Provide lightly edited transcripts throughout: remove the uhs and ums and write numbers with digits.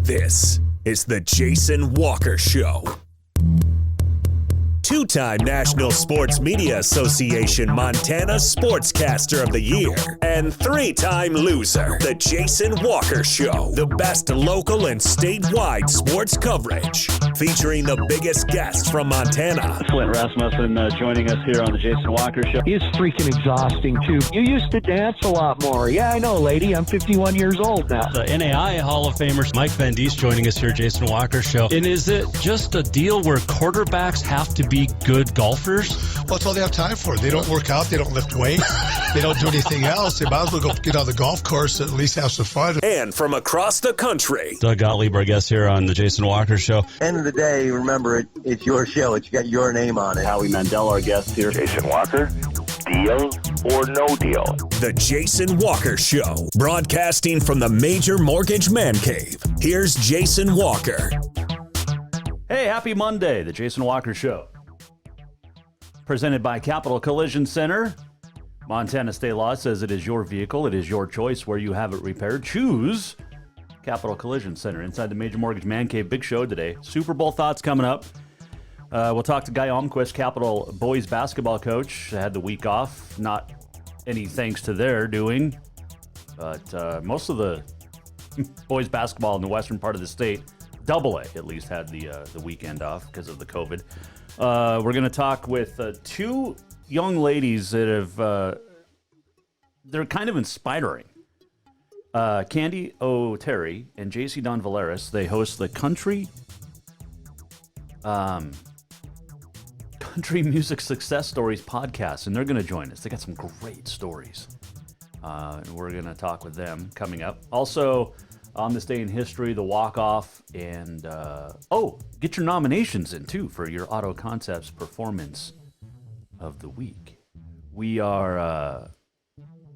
This is the Jason Walker Show. Two-time National Sports Media Association Montana Sportscaster of the Year and three-time loser, the Jason Walker Show. The best local and statewide sports coverage, featuring the biggest guests from Montana. Flint Rasmussen joining us here on the Jason Walker Show. He's freaking exhausting, too. You used to dance a lot more. Yeah, I know, lady. I'm 51 years old now. The NAI Hall of Famer Mike Van Diest joining us here, Jason Walker Show. And is it just a deal where quarterbacks have to be good golfers? Well, that's all they have time for. They don't work out. They don't lift weights. They don't do anything else. They might as well go get on the golf course and at least have some fun. And from across the country, Doug Gottlieb, our guest here on the Jason Walker Show. End of the day, remember, it's your show. It's got your name on it. Howie Mandel, our guest here. Jason Walker, deal or no deal? The Jason Walker Show, broadcasting from the Major Mortgage Man Cave. Here's Jason Walker. Hey, happy Monday, the Jason Walker Show. Presented by Capital Collision Center. Montana state law says it is your vehicle. It is your choice where you have it repaired. Choose Capital Collision Center inside the Major Mortgage Man Cave. Big show today. Super Bowl thoughts coming up. We'll talk to Guy Almquist, Capital boys basketball coach. Had the week off. Not any thanks to their doing. But most of the boys basketball in the western part of the state, Double A at least, had the weekend off because of the COVID. We're going to talk with two young ladies that have, they're kind of inspiring. Candy O'Terry and Jacy Dawn Valeras, they host the Country Music Success Stories podcast, and they're going to join us. They got some great stories. And we're going to talk with them coming up. Also, on this day in history, the walk-off, and get your nominations in too for your Auto Concepts Performance of the Week. We are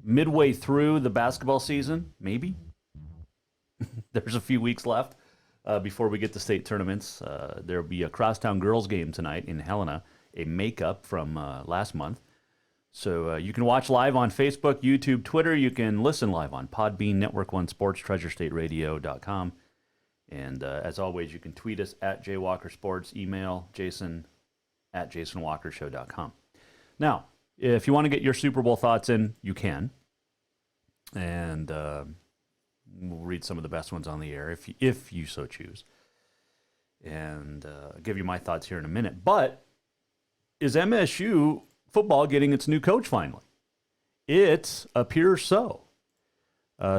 midway through the basketball season, maybe. There's a few weeks left before we get to state tournaments. There'll be a crosstown girls game tonight in Helena, a makeup from last month. So you can watch live on Facebook, YouTube, Twitter. You can listen live on Podbean, Network One Sports, TreasureStateRadio.com. And as always, you can tweet us at JWalkerSports, email Jason at JasonWalkerShow.com. Now, if you want to get your Super Bowl thoughts in, you can. And we'll read some of the best ones on the air if you so choose. And I'll give you my thoughts here in a minute. But is MSU football getting its new coach finally? It appears so.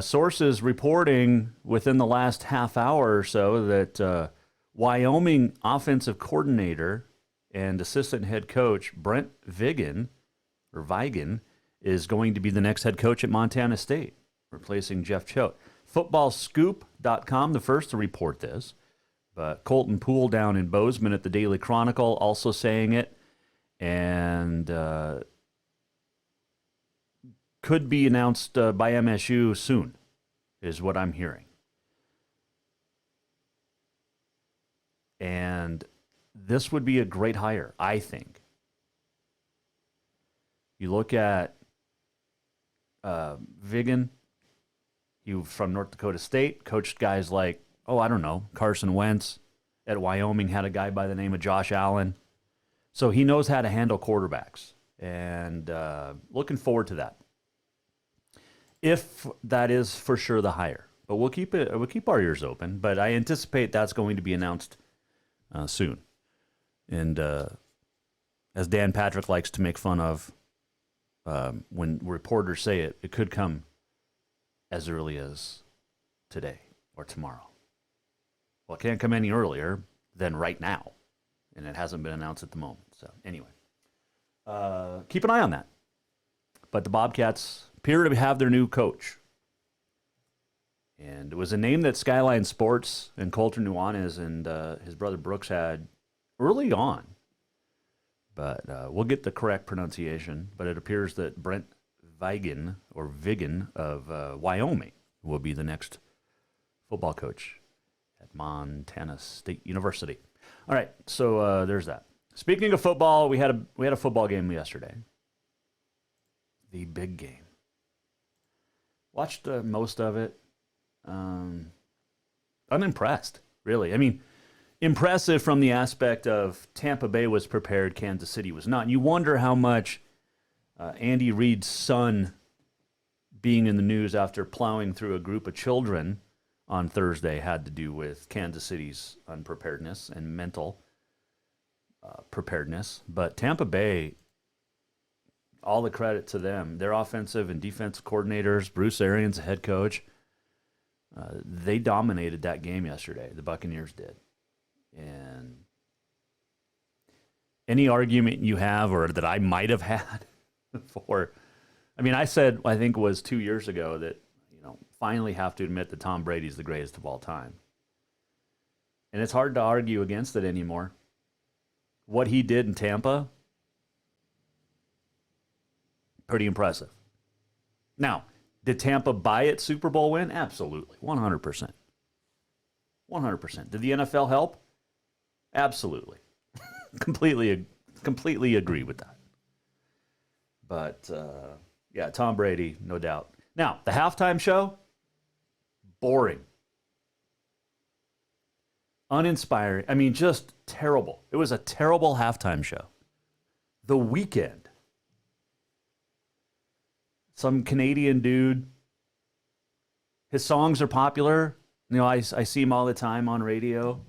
Sources reporting within the last half hour or so that Wyoming offensive coordinator and assistant head coach Brent Vigen is going to be the next head coach at Montana State, replacing Jeff Choate. FootballScoop.com, the first to report this, but Colton Poole down in Bozeman at the Daily Chronicle also saying it. And could be announced by MSU soon, is what I'm hearing. And this would be a great hire, I think. You look at Vigen, he was from North Dakota State, coached guys like, Carson Wentz. At Wyoming, had a guy by the name of Josh Allen. So he knows how to handle quarterbacks, and looking forward to that. If that is for sure the hire, but we'll keep our ears open. But I anticipate that's going to be announced soon. And as Dan Patrick likes to make fun of, when reporters say it, it could come as early as today or tomorrow. Well, it can't come any earlier than right now. And it hasn't been announced at the moment. So anyway, keep an eye on that. But the Bobcats appear to have their new coach. And it was a name that Skyline Sports and Coulter Nuanez and his brother Brooks had early on. But we'll get the correct pronunciation. But it appears that Brent Vigen of Wyoming will be the next football coach at Montana State University. All right, so there's that. Speaking of football, we had a football game yesterday. The big game. Watched most of it. unimpressed, really. I mean, impressive from the aspect of Tampa Bay was prepared, Kansas City was not. And you wonder how much Andy Reid's son being in the news after plowing through a group of children on Thursday had to do with Kansas City's unpreparedness and mental preparedness. But Tampa Bay, all the credit to them. Their offensive and defensive coordinators, Bruce Arians, the head coach, they dominated that game yesterday. The Buccaneers did. And any argument you have or that I might have had for, I mean, I said, I think it was 2 years ago that, finally have to admit that Tom Brady's the greatest of all time. And it's hard to argue against it anymore. What he did in Tampa, pretty impressive. Now, did Tampa buy its Super Bowl win? Absolutely. 100%. 100%. Did the NFL help? Absolutely. Completely agree with that. But, yeah, Tom Brady, no doubt. Now, the halftime show, boring. Uninspiring. I mean, just terrible. It was a terrible halftime show. The Weeknd. Some Canadian dude. His songs are popular. I see him all the time on radio,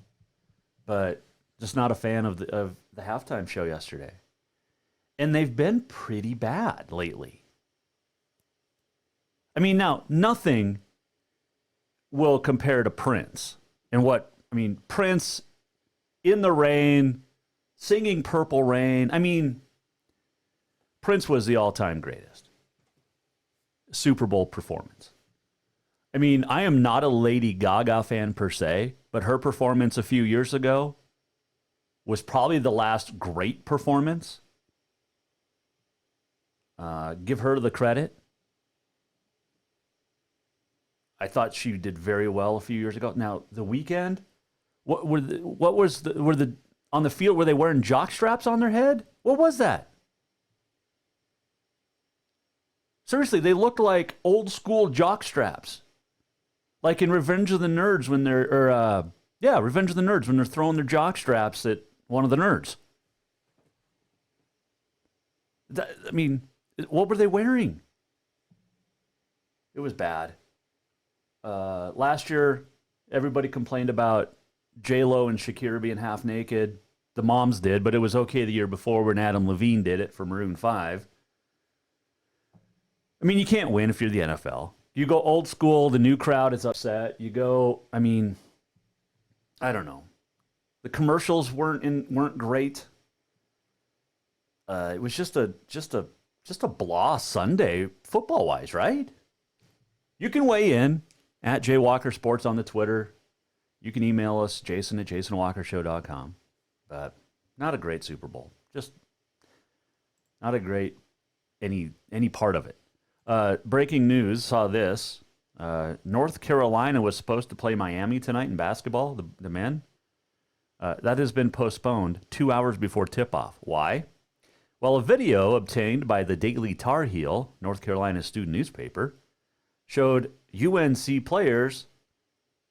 but just not a fan of the halftime show yesterday. And they've been pretty bad lately. I mean, now, nothing will compare to Prince. Prince in the rain, singing Purple Rain. I mean, Prince was the all-time greatest Super Bowl performance. I mean, I am not a Lady Gaga fan per se, but her performance a few years ago was probably the last great performance. Give her the credit. I thought she did very well a few years ago. Now, the Weeknd, were on the field, were they wearing jock straps on their head? What was that? Seriously, they looked like old school jock straps. Like in Revenge of the Nerds when Revenge of the Nerds when they're throwing their jock straps at one of the nerds. What were they wearing? It was bad. Last year, everybody complained about J-Lo and Shakira being half naked. The moms did, but it was okay the year before when Adam Levine did it for Maroon 5. I mean, you can't win if you're the NFL. You go old school, the new crowd is upset. You go, I don't know. The commercials weren't great. It was just a blah Sunday football-wise, right? You can weigh in at JWalker Sports on the Twitter. You can email us, Jason at jasonwalkershow.com. But not a great Super Bowl. Just not a great any part of it. Breaking news, saw this. North Carolina was supposed to play Miami tonight in basketball, the men. That has been postponed 2 hours before tip-off. Why? Well, a video obtained by the Daily Tar Heel, North Carolina student newspaper, showed UNC players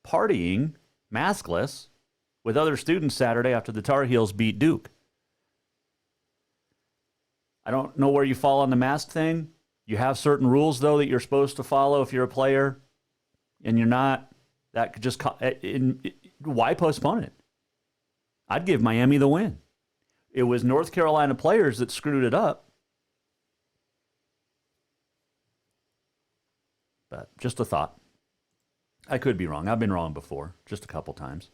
partying maskless with other students Saturday after the Tar Heels beat Duke. I don't know where you fall on the mask thing. You have certain rules, though, that you're supposed to follow if you're a player, and you're not. That could just why postpone it? I'd give Miami the win. It was North Carolina players that screwed it up. But just a thought. I could be wrong. I've been wrong before, just a couple times.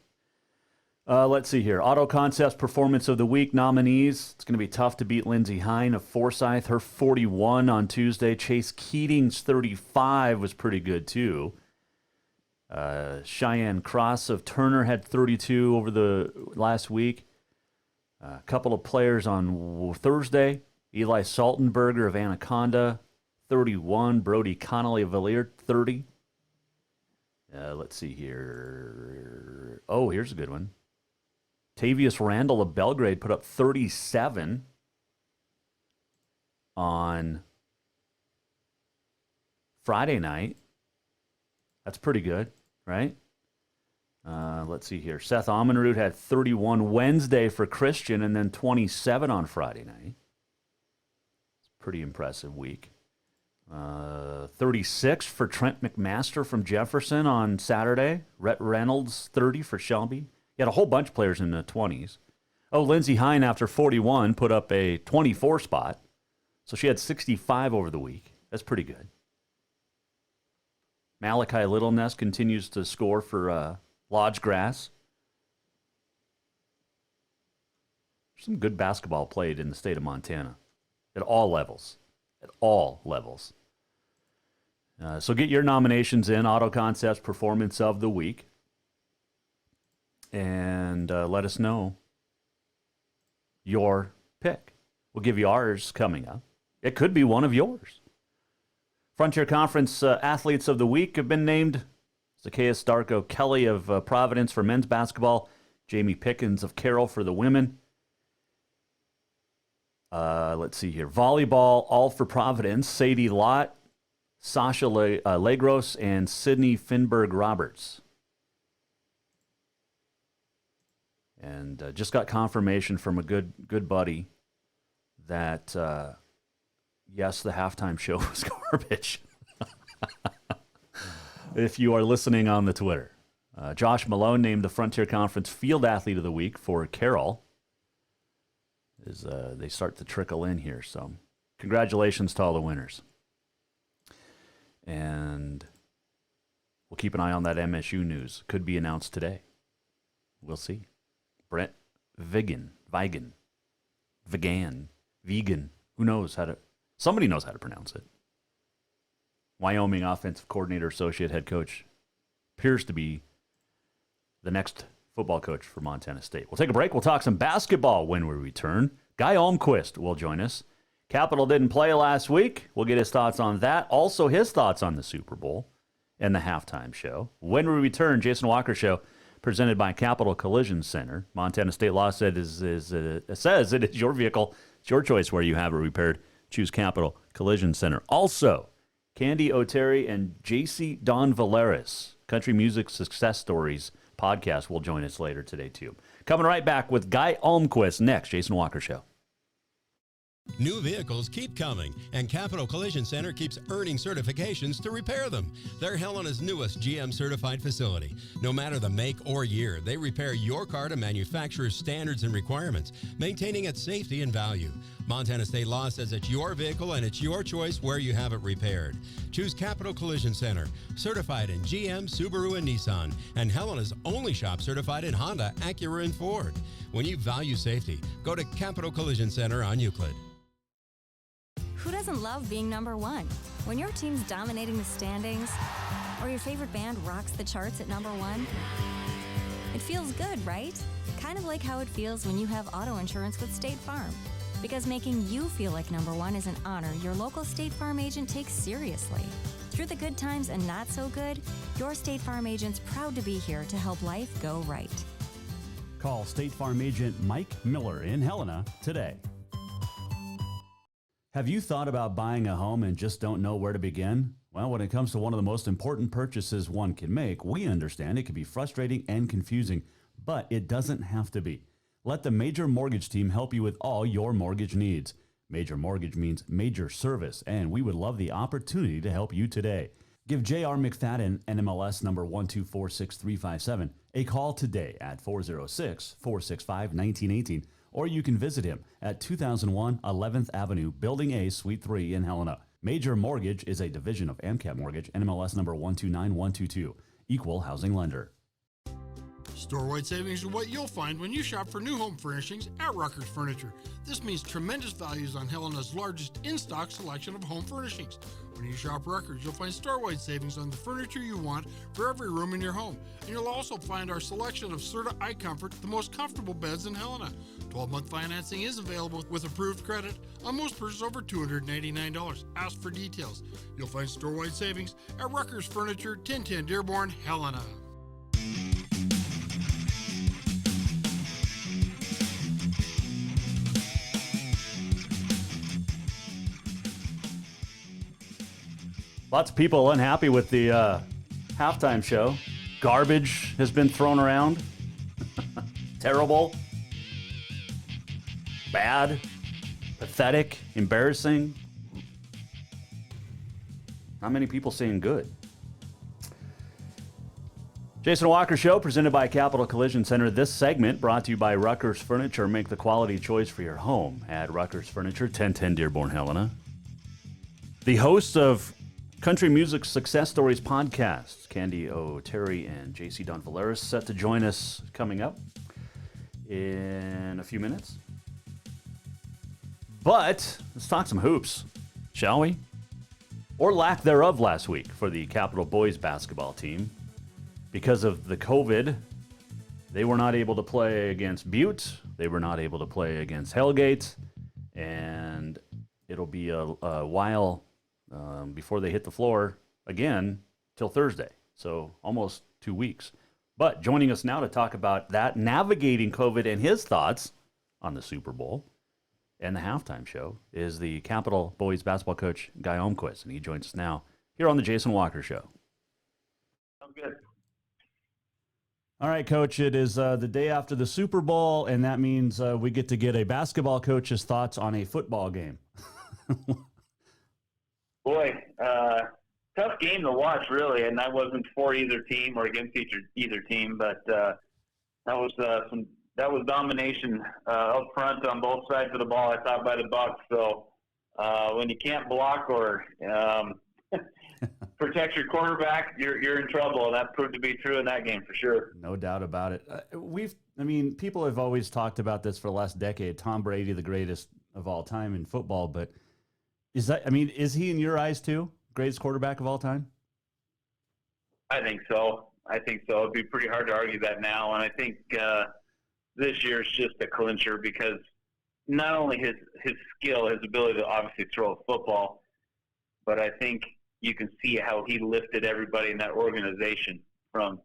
Let's see here. Auto Concepts Performance of the Week nominees. It's going to be tough to beat Lindsey Hine of Forsyth. Her 41 on Tuesday. Chase Keating's 35 was pretty good, too. Cheyenne Cross of Turner had 32 over the last week. A couple of players on Thursday. Eli Saltenberger of Anaconda, 31. Brody Connolly of Villiers, 30. Let's see here. Oh, here's a good one. Tavius Randall of Belgrade put up 37 on Friday night. That's pretty good, right? Let's see here. Seth Amenrud had 31 Wednesday for Christian and then 27 on Friday night. It's a pretty impressive week. 36 for Trent McMaster from Jefferson on Saturday. Rhett Reynolds, 30 for Shelby. He had a whole bunch of players in the 20s. Oh, Lindsey Hine, after 41, put up a 24 spot. So she had 65 over the week. That's pretty good. Malachi Littleness continues to score for Lodge Grass. Some good basketball played in the state of Montana at all levels. At all levels. So get your nominations in. Auto Concepts Performance of the Week. And let us know your pick. We'll give you ours coming up. It could be one of yours. Frontier Conference Athletes of the Week have been named. Zacchaeus Darko Kelly of Providence for men's basketball. Jamie Pickens of Carroll for the women. Let's see here. Volleyball, all for Providence. Sadie Lott, Sasha Legros, and Sydney Finberg Roberts. And just got confirmation from a good buddy that, yes, the halftime show was garbage. If you are listening on the Twitter. Josh Malone named the Frontier Conference Field Athlete of the Week for Carroll. As they start to trickle in here. So congratulations to all the winners. And we'll keep an eye on that MSU news. Could be announced today. We'll see. Brent Vigan. Who knows how to... Somebody knows how to pronounce it. Wyoming offensive coordinator, associate head coach. Appears to be the next football coach for Montana State. We'll take a break. We'll talk some basketball when we return. Guy Almquist will join us. Capital didn't play last week. We'll get his thoughts on that. Also his thoughts on the Super Bowl and the halftime show. When we return, Jason Walker Show, presented by Capital Collision Center. Montana State law says it is your vehicle. It's your choice where you have it repaired. Choose Capital Collision Center. Also, Candy O'Terry and Jacy Dawn Valeras, Country Music Success Stories podcast, will join us later today, too. Coming right back with Guy Almquist next. Jason Walker Show. New vehicles keep coming, and Capital Collision Center keeps earning certifications to repair them. They're Helena's newest GM-certified facility. No matter the make or year, they repair your car to manufacturer's standards and requirements, maintaining its safety and value. Montana State law says it's your vehicle and it's your choice where you have it repaired. Choose Capital Collision Center, certified in GM, Subaru, and Nissan, and Helena's only shop certified in Honda, Acura, and Ford. When you value safety, go to Capital Collision Center on Euclid. Who doesn't love being number one? When your team's dominating the standings, or your favorite band rocks the charts at number one, it feels good, right? Kind of like how it feels when you have auto insurance with State Farm. Because making you feel like number one is an honor your local State Farm agent takes seriously. Through the good times and not so good, your State Farm agent's proud to be here to help life go right. Call State Farm agent Mike Miller in Helena today. Have you thought about buying a home and just don't know where to begin? Well, when it comes to one of the most important purchases one can make, we understand it can be frustrating and confusing, but it doesn't have to be. Let the Major Mortgage team help you with all your mortgage needs. Major Mortgage means major service, and we would love the opportunity to help you today. Give J.R. McFadden, NMLS number 1246357, a call today at 406-465-1918, or you can visit him at 2001 11th Avenue, Building A, Suite 3 in Helena. Major Mortgage is a division of AMCAP Mortgage, NMLS number 129122, equal housing lender. Store-wide savings are what you'll find when you shop for new home furnishings at Rucker's Furniture. This means tremendous values on Helena's largest in-stock selection of home furnishings. When you shop Rucker's, you'll find store-wide savings on the furniture you want for every room in your home. And you'll also find our selection of Serta iComfort, the most comfortable beds in Helena. 12-month financing is available with approved credit on most purchases over $289. Ask for details. You'll find store-wide savings at Rucker's Furniture, 1010 Dearborn, Helena. Lots of people unhappy with the halftime show. Garbage has been thrown around. Terrible. Bad. Pathetic. Embarrassing. Not many people saying good. Jason Walker Show, presented by Capital Collision Center. This segment brought to you by Ruckers Furniture. Make the quality choice for your home at Ruckers Furniture, 1010 Dearborn, Helena. The hosts of Country Music Success Stories podcast, Candy O'Terry and Jacy Dawn Valeras, set to join us coming up in a few minutes. But let's talk some hoops, shall we? Or lack thereof last week for the Capital boys basketball team. Because of the COVID, they were not able to play against Butte. They were not able to play against Hellgate. And it'll be a while before they hit the floor again till Thursday. So almost 2 weeks. But joining us now to talk about that, navigating COVID and his thoughts on the Super Bowl and the halftime show, is the Capital boys basketball coach, Guy Almquist. And he joins us now here on the Jason Walker Show. I'm good. All right, Coach, it is the day after the Super Bowl, and that means we get to get a basketball coach's thoughts on a football game. Boy, tough game to watch, really, and I wasn't for either team or against either team, but that was domination up front on both sides of the ball, I thought, by the Bucks. So when you can't block or protect your quarterback, you're in trouble, and that proved to be true in that game for sure. No doubt about it. People have always talked about this for the last decade. Tom Brady, the greatest of all time in football, but is he in your eyes too, greatest quarterback of all time? I think so. It'd be pretty hard to argue that now, and I think this year is just a clincher because not only his skill, his ability to obviously throw a football, but I think you can see how he lifted everybody in that organization, from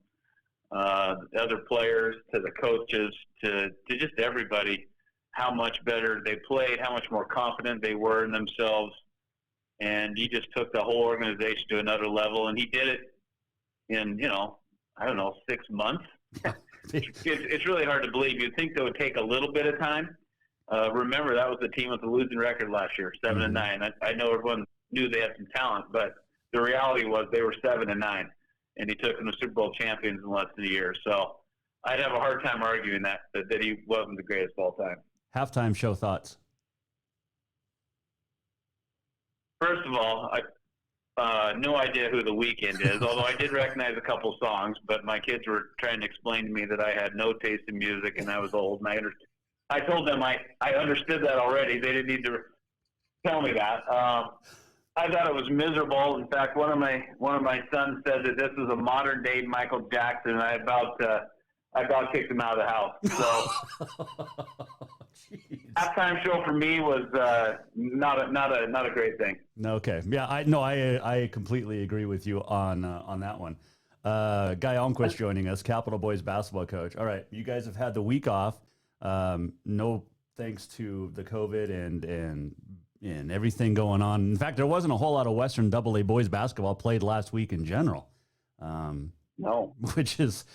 the other players to the coaches to just everybody, how much better they played, how much more confident they were in themselves. And he just took the whole organization to another level, and he did it in, 6 months. It's really hard to believe. You'd think that would take a little bit of time. Remember, that was the team with a losing record last year, 7-9. I know everyone knew they had some talent, but the reality was they were 7-9, and he took them to Super Bowl champions in less than a year. So I'd have a hard time arguing that he wasn't the greatest of all time. Halftime show thoughts. First of all, I no idea who The Weeknd is, although I did recognize a couple songs, but my kids were trying to explain to me that I had no taste in music and I was old, and I told them I understood that already. They didn't need to tell me that. I thought it was miserable. In fact, one of my sons said that this was a modern day Michael Jackson, and I about kicked him out of the house. So halftime show for me was not a great thing. Okay, yeah, I completely agree with you on that one. Guy Almquist joining us, Capital boys basketball coach. All right, you guys have had the week off. No thanks to the COVID and everything going on. In fact, there wasn't a whole lot of Western AA boys basketball played last week in general. No. Which is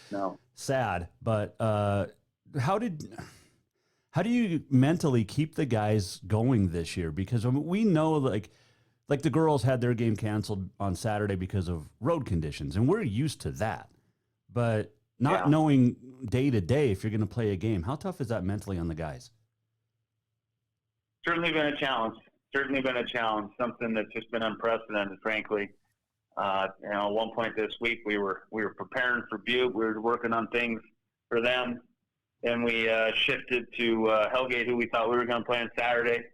sad. But how do you mentally keep the guys going this year? Because we know like the girls had their game canceled on Saturday because of road conditions, and we're used to that. But not knowing day to day if you're going to play a game, how tough is that mentally on the guys? Certainly been a challenge. Something that's just been unprecedented, frankly. At one point this week, we were preparing for Butte. We were working on things for them. Then we shifted to Hellgate, who we thought we were going to play on Saturday,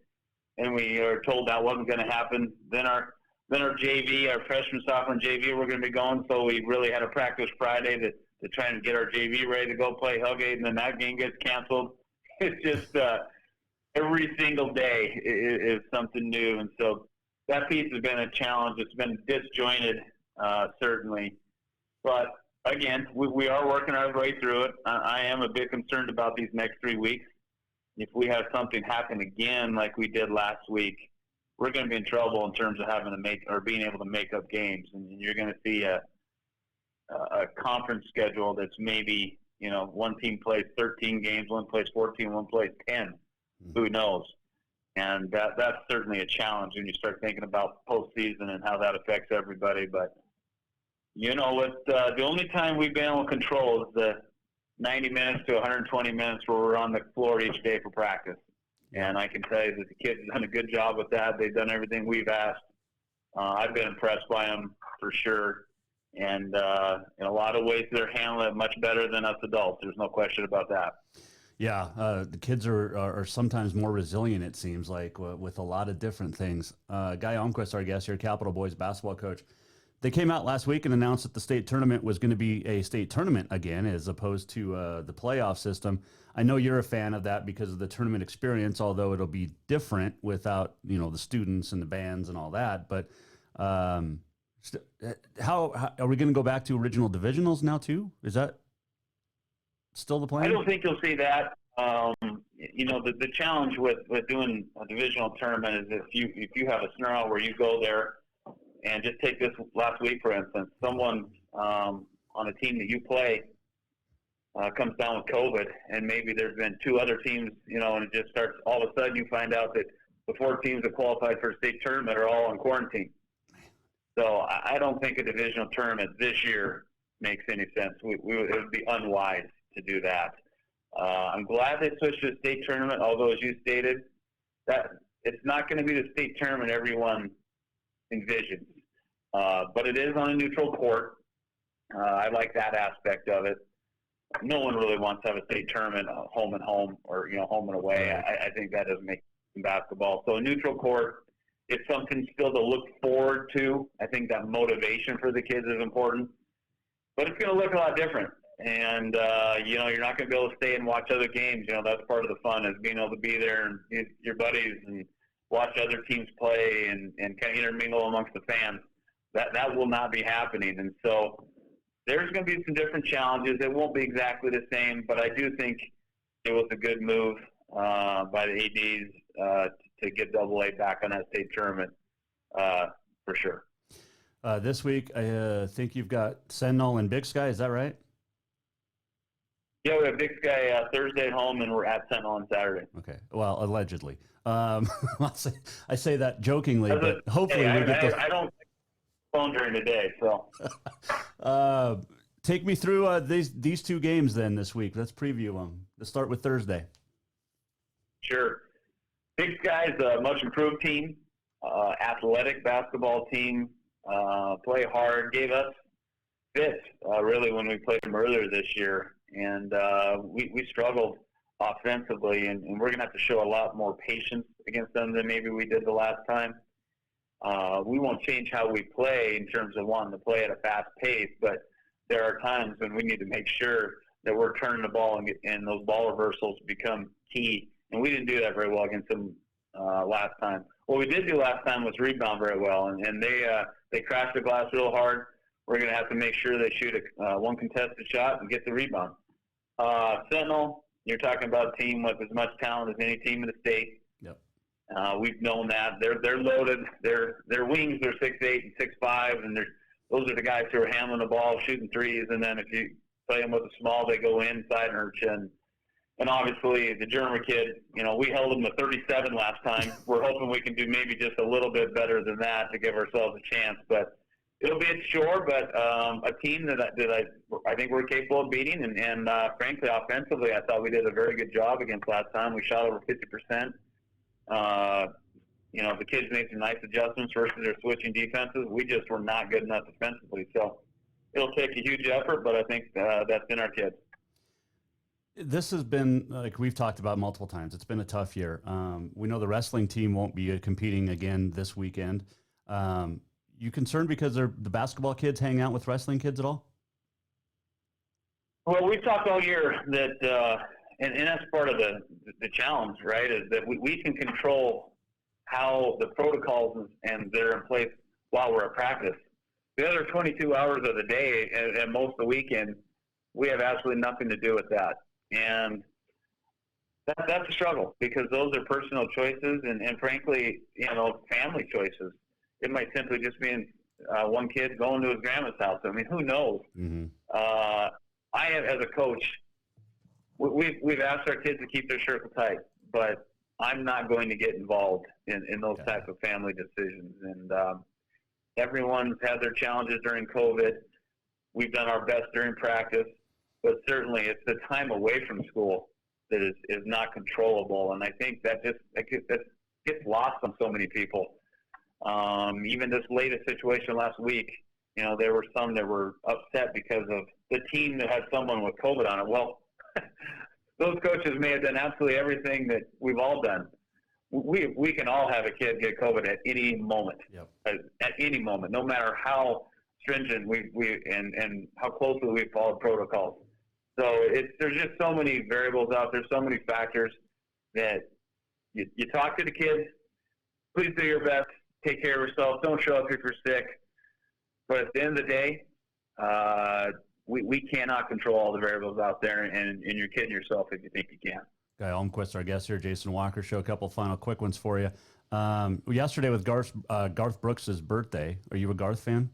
and we were told that wasn't going to happen. Then our JV, our freshman, sophomore, and JV were going to be going, so we really had a practice Friday to try and get our JV ready to go play Hellgate, and then that game gets canceled. It's just every single day is something new, and so that piece has been a challenge. It's been disjointed, certainly, but again, we are working our way through it. I am a bit concerned about these next 3 weeks. If we have something happen again like we did last week, we're going to be in trouble in terms of having to being able to make up games, and you're going to see a conference schedule that's maybe, one team plays 13 games, one plays 14, one plays 10. Who knows? And that's certainly a challenge when you start thinking about postseason and how that affects everybody. But, the only time we've been able to control is the 90 minutes to 120 minutes where we're on the floor each day for practice. And I can tell you that the kids have done a good job with that. They've done everything we've asked. I've been impressed by them for sure. And in a lot of ways, they're handling it much better than us adults. There's no question about that. Yeah, the kids are sometimes more resilient, it seems like, with a lot of different things. Guy Almquist, our guest here, Capital Boys basketball coach. They came out last week and announced that the state tournament was going to be a state tournament again, as opposed to the playoff system. I know you're a fan of that because of the tournament experience, although it'll be different without, the students and the bands and all that. But how are we going to go back to original divisionals now too? Is that still the plan? I don't think you'll see that. The challenge with doing a divisional tournament is if you have a scenario where you go there, and just take this last week, for instance, someone on a team that you play comes down with COVID, and maybe there's been 2 other teams, and it just starts, all of a sudden you find out that the 4 teams that qualified for a state tournament are all in quarantine. So I don't think a divisional tournament this year makes any sense. It would be unwise to do that. I'm glad they switched to a state tournament, although, as you stated, that it's not going to be the state tournament everyone envisions. But it is on a neutral court. I like that aspect of it. No one really wants to have a state tournament home and home, or home and away. I think that doesn't make basketball. So a neutral court, it's something still to look forward to. I think that motivation for the kids is important, but it's going to look a lot different. And you're not going to be able to stay and watch other games. That's part of the fun, is being able to be there and your buddies and watch other teams play and kind of intermingle amongst the fans. That will not be happening. And so there's going to be some different challenges. It won't be exactly the same, but I do think it was a good move by the ADs to get AA back on that state tournament for sure. This week, I think you've got Sentinel and Big Sky. Is that right? Yeah, we have Big Sky Thursday at home, and we're at Sentinel on Saturday. Okay. Well, allegedly. I say that jokingly, but hopefully we get those. I don't phone during the day, so. Take me through these 2 games then this week. Let's preview them. Let's start with Thursday. Sure. Big Sky is a much improved team, athletic basketball team, play hard, gave us fits really when we played them earlier this year. And we struggled offensively, and we're going to have to show a lot more patience against them than maybe we did the last time. We won't change how we play in terms of wanting to play at a fast pace, but there are times when we need to make sure that we're turning the ball and those ball reversals become key. And we didn't do that very well against them last time. What we did do last time was rebound very well, and they crashed the glass real hard. We're going to have to make sure they shoot one contested shot and get the rebound. Sentinel, you're talking about a team with as much talent as any team in the state. Yep. We've known that. They're loaded. Their wings are 6'8" and 6'5", and those are the guys who are handling the ball, shooting threes. And then if you play them with a small, they go inside and hurt you. And obviously the German kid, we held them to 37 last time. We're hoping we can do maybe just a little bit better than that to give ourselves a chance. But it'll be a chore, but a team that I think we're capable of beating. And frankly, offensively, I thought we did a very good job against last time. We shot over 50%. The kids made some nice adjustments versus their switching defenses. We just were not good enough defensively. So it'll take a huge effort, but I think that's in our kids. This has been, like we've talked about multiple times, it's been a tough year. We know the wrestling team won't be competing again this weekend. You concerned because the basketball kids hang out with wrestling kids at all? Well, we've talked all year that, and that's part of the challenge, right, is that we can control how the protocols and they're in place while we're at practice. The other 22 hours of the day and most of the weekend, we have absolutely nothing to do with that. And that's a struggle because those are personal choices and frankly, family choices. It might simply just be one kid going to his grandma's house. I mean, who knows? Mm-hmm. I have, as a coach, we've asked our kids to keep their shirts tight, but I'm not going to get involved in those types of family decisions. And everyone's had their challenges during COVID. We've done our best during practice, but certainly it's the time away from school that is not controllable. And I think that gets lost on so many people. Even this latest situation last week, there were some that were upset because of the team that had someone with COVID on it. Well, those coaches may have done absolutely everything that we've all done. We can all have a kid get COVID at any moment. Yep. At any moment, no matter how stringent and how closely we followed protocols. So there's just so many variables out there, so many factors that you talk to the kids. Please do your best. Take care of yourself. Don't show up if you're sick. But at the end of the day, we cannot control all the variables out there, and you're kidding yourself if you think you can. Guy Almquist, our guest here, Jason Walker Show. A couple final quick ones for you. Yesterday with Garth Brooks' birthday. Are you a Garth fan?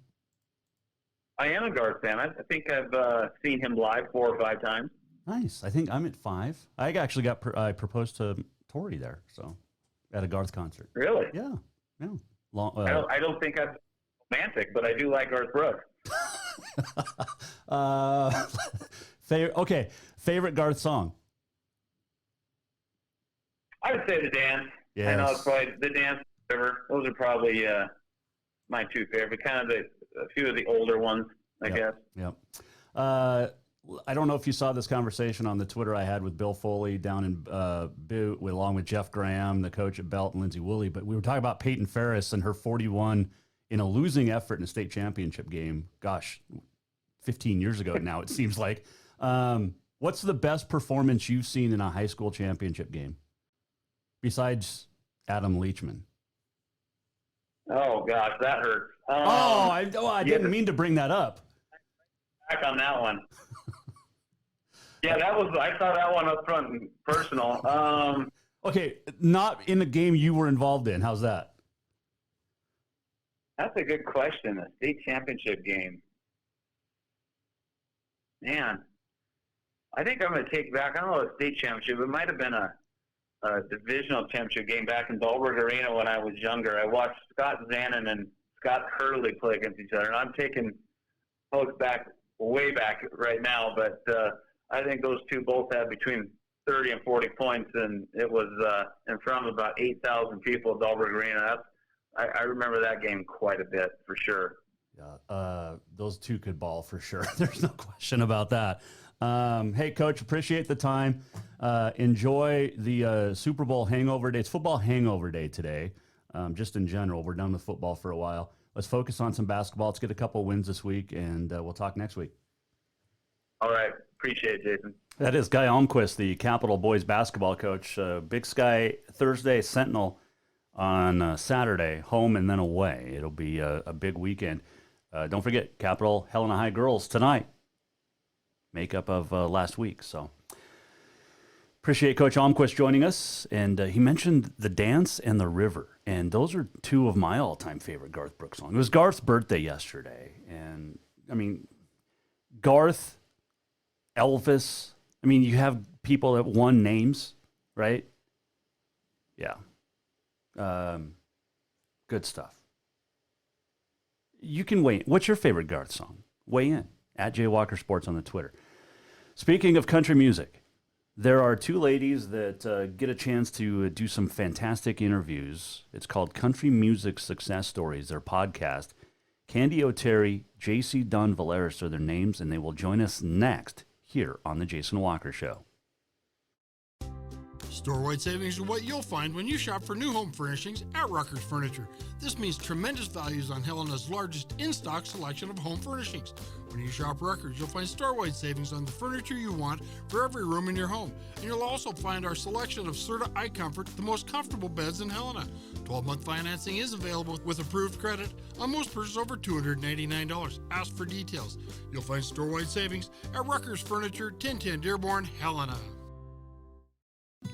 I am a Garth fan. I think I've seen him live 4 or 5 times. Nice. I think I'm at 5. I actually I proposed to Tori there, so at a Garth concert. Really? Yeah. I don't think I'm romantic, but I do like Garth Brooks. Favorite Garth song? I would say The Dance. Yes. I know it's probably The Dance, River. Those are probably my 2 favorite. Kind of a few of the older ones, I guess. Yep. I don't know if you saw this conversation on the Twitter I had with Bill Foley down in Butte, along with Jeff Graham, the coach at Belt, and Lindsey Woolley. But we were talking about Peyton Ferris and her 41 in a losing effort in a state championship game. Gosh, 15 years ago now, it seems like. What's the best performance you've seen in a high school championship game besides Adam Leachman? Oh, gosh, that hurts. I didn't mean to bring that up. Back on that one. Yeah, I saw that one up front and personal. Okay, not in the game you were involved in. How's that? That's a good question. A state championship game. Man, I think I'm going to take back, I don't know, a state championship. It might have been a divisional championship game back in Dahlberg Arena when I was younger. I watched Scott Zanin and Scott Hurley play against each other, and I'm taking folks way back right now, but I think those two both had between 30 and 40 points, and it was in front of about 8,000 people at Dahlberg Arena. I remember that game quite a bit, for sure. Yeah, those two could ball for sure. There's no question about that. Hey, Coach, appreciate the time. Enjoy the Super Bowl hangover day. It's football hangover day today, just in general. We're done with football for a while. Let's focus on some basketball. Let's get a couple wins this week, and we'll talk next week. All right. Appreciate it, Jason. That is Guy Almquist, the Capital boys basketball coach. Big Sky Thursday, Sentinel on Saturday, home and then away. It'll be a big weekend. Don't forget, Capital Helena High girls tonight. Makeup of last week. So appreciate Coach Almquist joining us. And he mentioned The Dance and The River. And those are 2 of my all-time favorite Garth Brooks songs. It was Garth's birthday yesterday. And, I mean, Garth, Elvis. I mean, you have people that won names, right? Yeah. Good stuff. You can weigh in. What's your favorite Garth song? Weigh in at Jay Walker Sports on the Twitter. Speaking of country music, there are 2 ladies that get a chance to do some fantastic interviews. It's called Country Music Success Stories, their podcast. Candy O'Terry, Jacy Dawn Valeras are their names, and they will join us next here on The Jason Walker Show. Store-wide savings are what you'll find when you shop for new home furnishings at Rucker's Furniture. This means tremendous values on Helena's largest in-stock selection of home furnishings. When you shop Rucker's, you'll find store-wide savings on the furniture you want for every room in your home. And you'll also find our selection of Serta iComfort, the most comfortable beds in Helena. 12-month financing is available with approved credit on most purchases over $299. Ask for details. You'll find store-wide savings at Rucker's Furniture, 1010 Dearborn, Helena.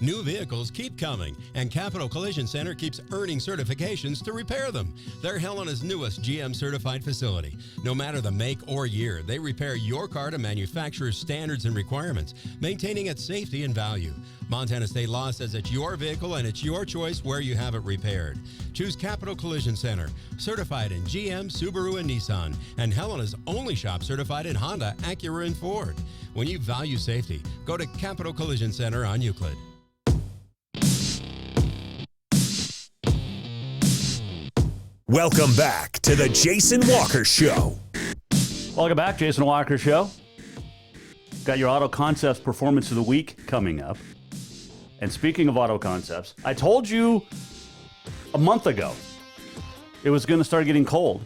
New vehicles keep coming, and Capital Collision Center keeps earning certifications to repair them. They're Helena's newest GM-certified facility. No matter the make or year, they repair your car to manufacturer's standards and requirements, maintaining its safety and value. Montana state law says it's your vehicle and it's your choice where you have it repaired. Choose Capital Collision Center, certified in GM, Subaru, and Nissan, and Helena's only shop certified in Honda, Acura, and Ford. When you value safety, go to Capital Collision Center on Euclid. Welcome back to the Jason Walker Show. Welcome back, Jason Walker Show. Got your Auto Concepts Performance of the Week coming up. And speaking of Auto Concepts, I told you a month ago it was going to start getting cold.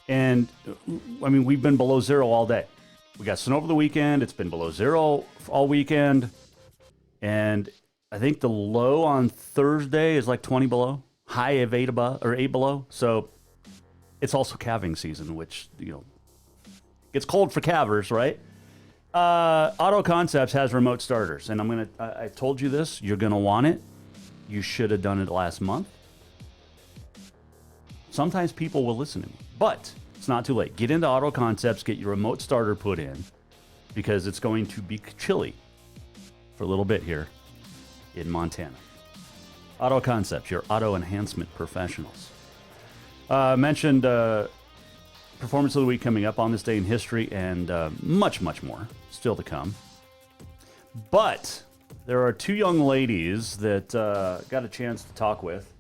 And, I mean, we've been below zero all day. We got snow over the weekend. It's been below zero all weekend. And I think the low on Thursday is like 20 below. High of 8 above or 8 below. So it's also calving season, which, you know, gets cold for calvers, right? Auto Concepts has remote starters, and I told you this, you're gonna want it. You should have done it last month. Sometimes people will listen to me, but it's not too late. Get into Auto Concepts, get your remote starter put in, because it's going to be chilly for a little bit here in Montana. Auto Concepts, your auto enhancement professionals. Mentioned Performance of the Week coming up on this day in history, and much, much more still to come. But there are two young ladies that got a chance to talk with.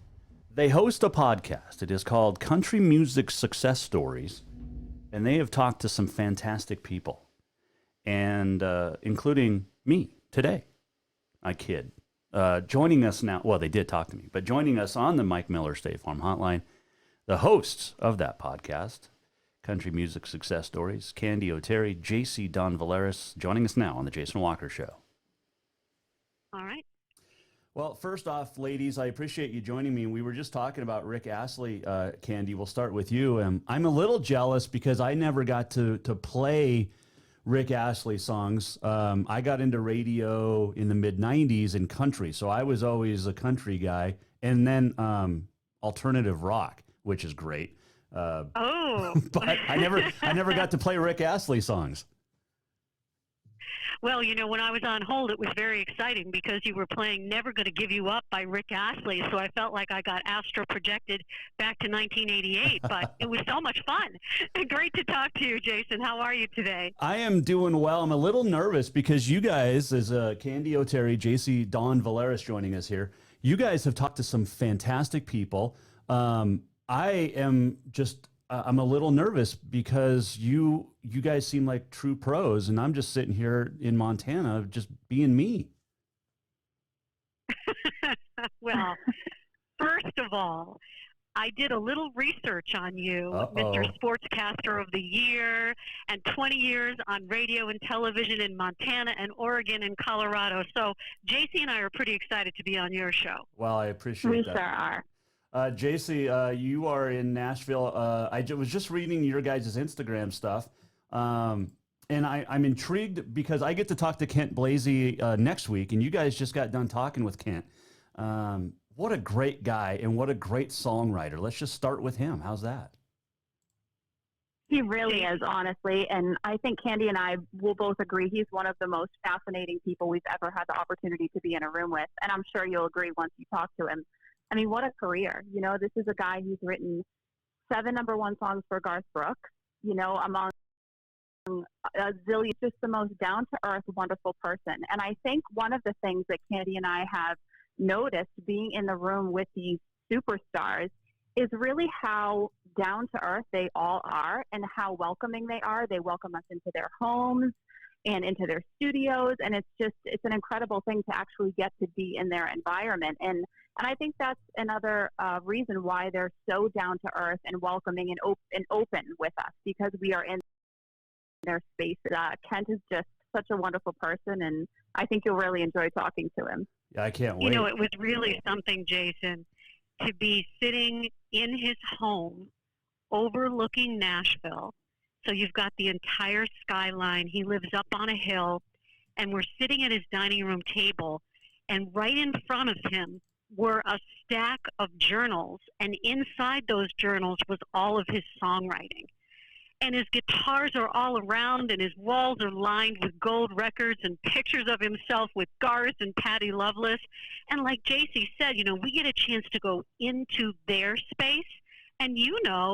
They host a podcast. It is called Country Music Success Stories, and they have talked to some fantastic people, and including me today. I kid. Joining us now, well, they did talk to me, but joining us on the Mike Miller State Farm Hotline, the hosts of that podcast, Country Music Success Stories, Candy O'Terry Jacy Dawn Valeras, joining us now on the Jason Walker Show. All right. Well, first off, ladies, I appreciate you joining me. We were just talking about Rick Astley. Candy, we'll start with you. I'm a little jealous because I never got to play Rick Astley songs. I got into radio in the mid-'90s in country, so I was always a country guy, and then alternative rock, which is great. But I never got to play Rick Astley songs. Well, you know, when I was on hold, it was very exciting because you were playing Never Gonna Give You Up by Rick Astley, so I felt like I got astro projected back to 1988, but it was so much fun. Great to talk to you, Jason. How are you today? I am doing well. I'm a little nervous because you guys, as Candy O'Terry, Jacy Dawn Valeras joining us here, you guys have talked to some fantastic people. I am just... I'm a little nervous because you guys seem like true pros, and I'm just sitting here in Montana just being me. Well, first of all, I did a little research on you, Mr. Sportscaster of the Year, and 20 years on radio and television in Montana and Oregon and Colorado. So Jacy and I are pretty excited to be on your show. Well, I appreciate that. We sure are. Jacy, you are in Nashville. I was just reading your guys' Instagram stuff, and I'm intrigued because I get to talk to Kent Blasey next week, and you guys just got done talking with Kent. What a great guy and what a great songwriter. Let's just start with him. How's that? He really is, honestly, and I think Candy and I will both agree he's one of the most fascinating people we've ever had the opportunity to be in a room with, and I'm sure you'll agree once you talk to him. I mean, what a career. You know, this is a guy who's written 7 #1 songs for Garth Brooks, you know, among a zillion, just the most down-to-earth, wonderful person. And I think one of the things that Candy and I have noticed being in the room with these superstars is really how down-to-earth they all are and how welcoming they are. They welcome us into their homes and into their studios, and it's an incredible thing to actually get to be in their environment. And I think that's another reason why they're so down to earth and welcoming and open with us, because we are in their space. Kent is just such a wonderful person, and I think you'll really enjoy talking to him. Yeah, I can't wait. You know, it was really something, Jason, to be sitting in his home overlooking Nashville. So you've got the entire skyline. He lives up on a hill, and we're sitting at his dining room table, and right in front of him were a stack of journals, and inside those journals was all of his songwriting. And his guitars are all around, and his walls are lined with gold records and pictures of himself with Garth and Patty Loveless. And like Jacy said, we get a chance to go into their space. And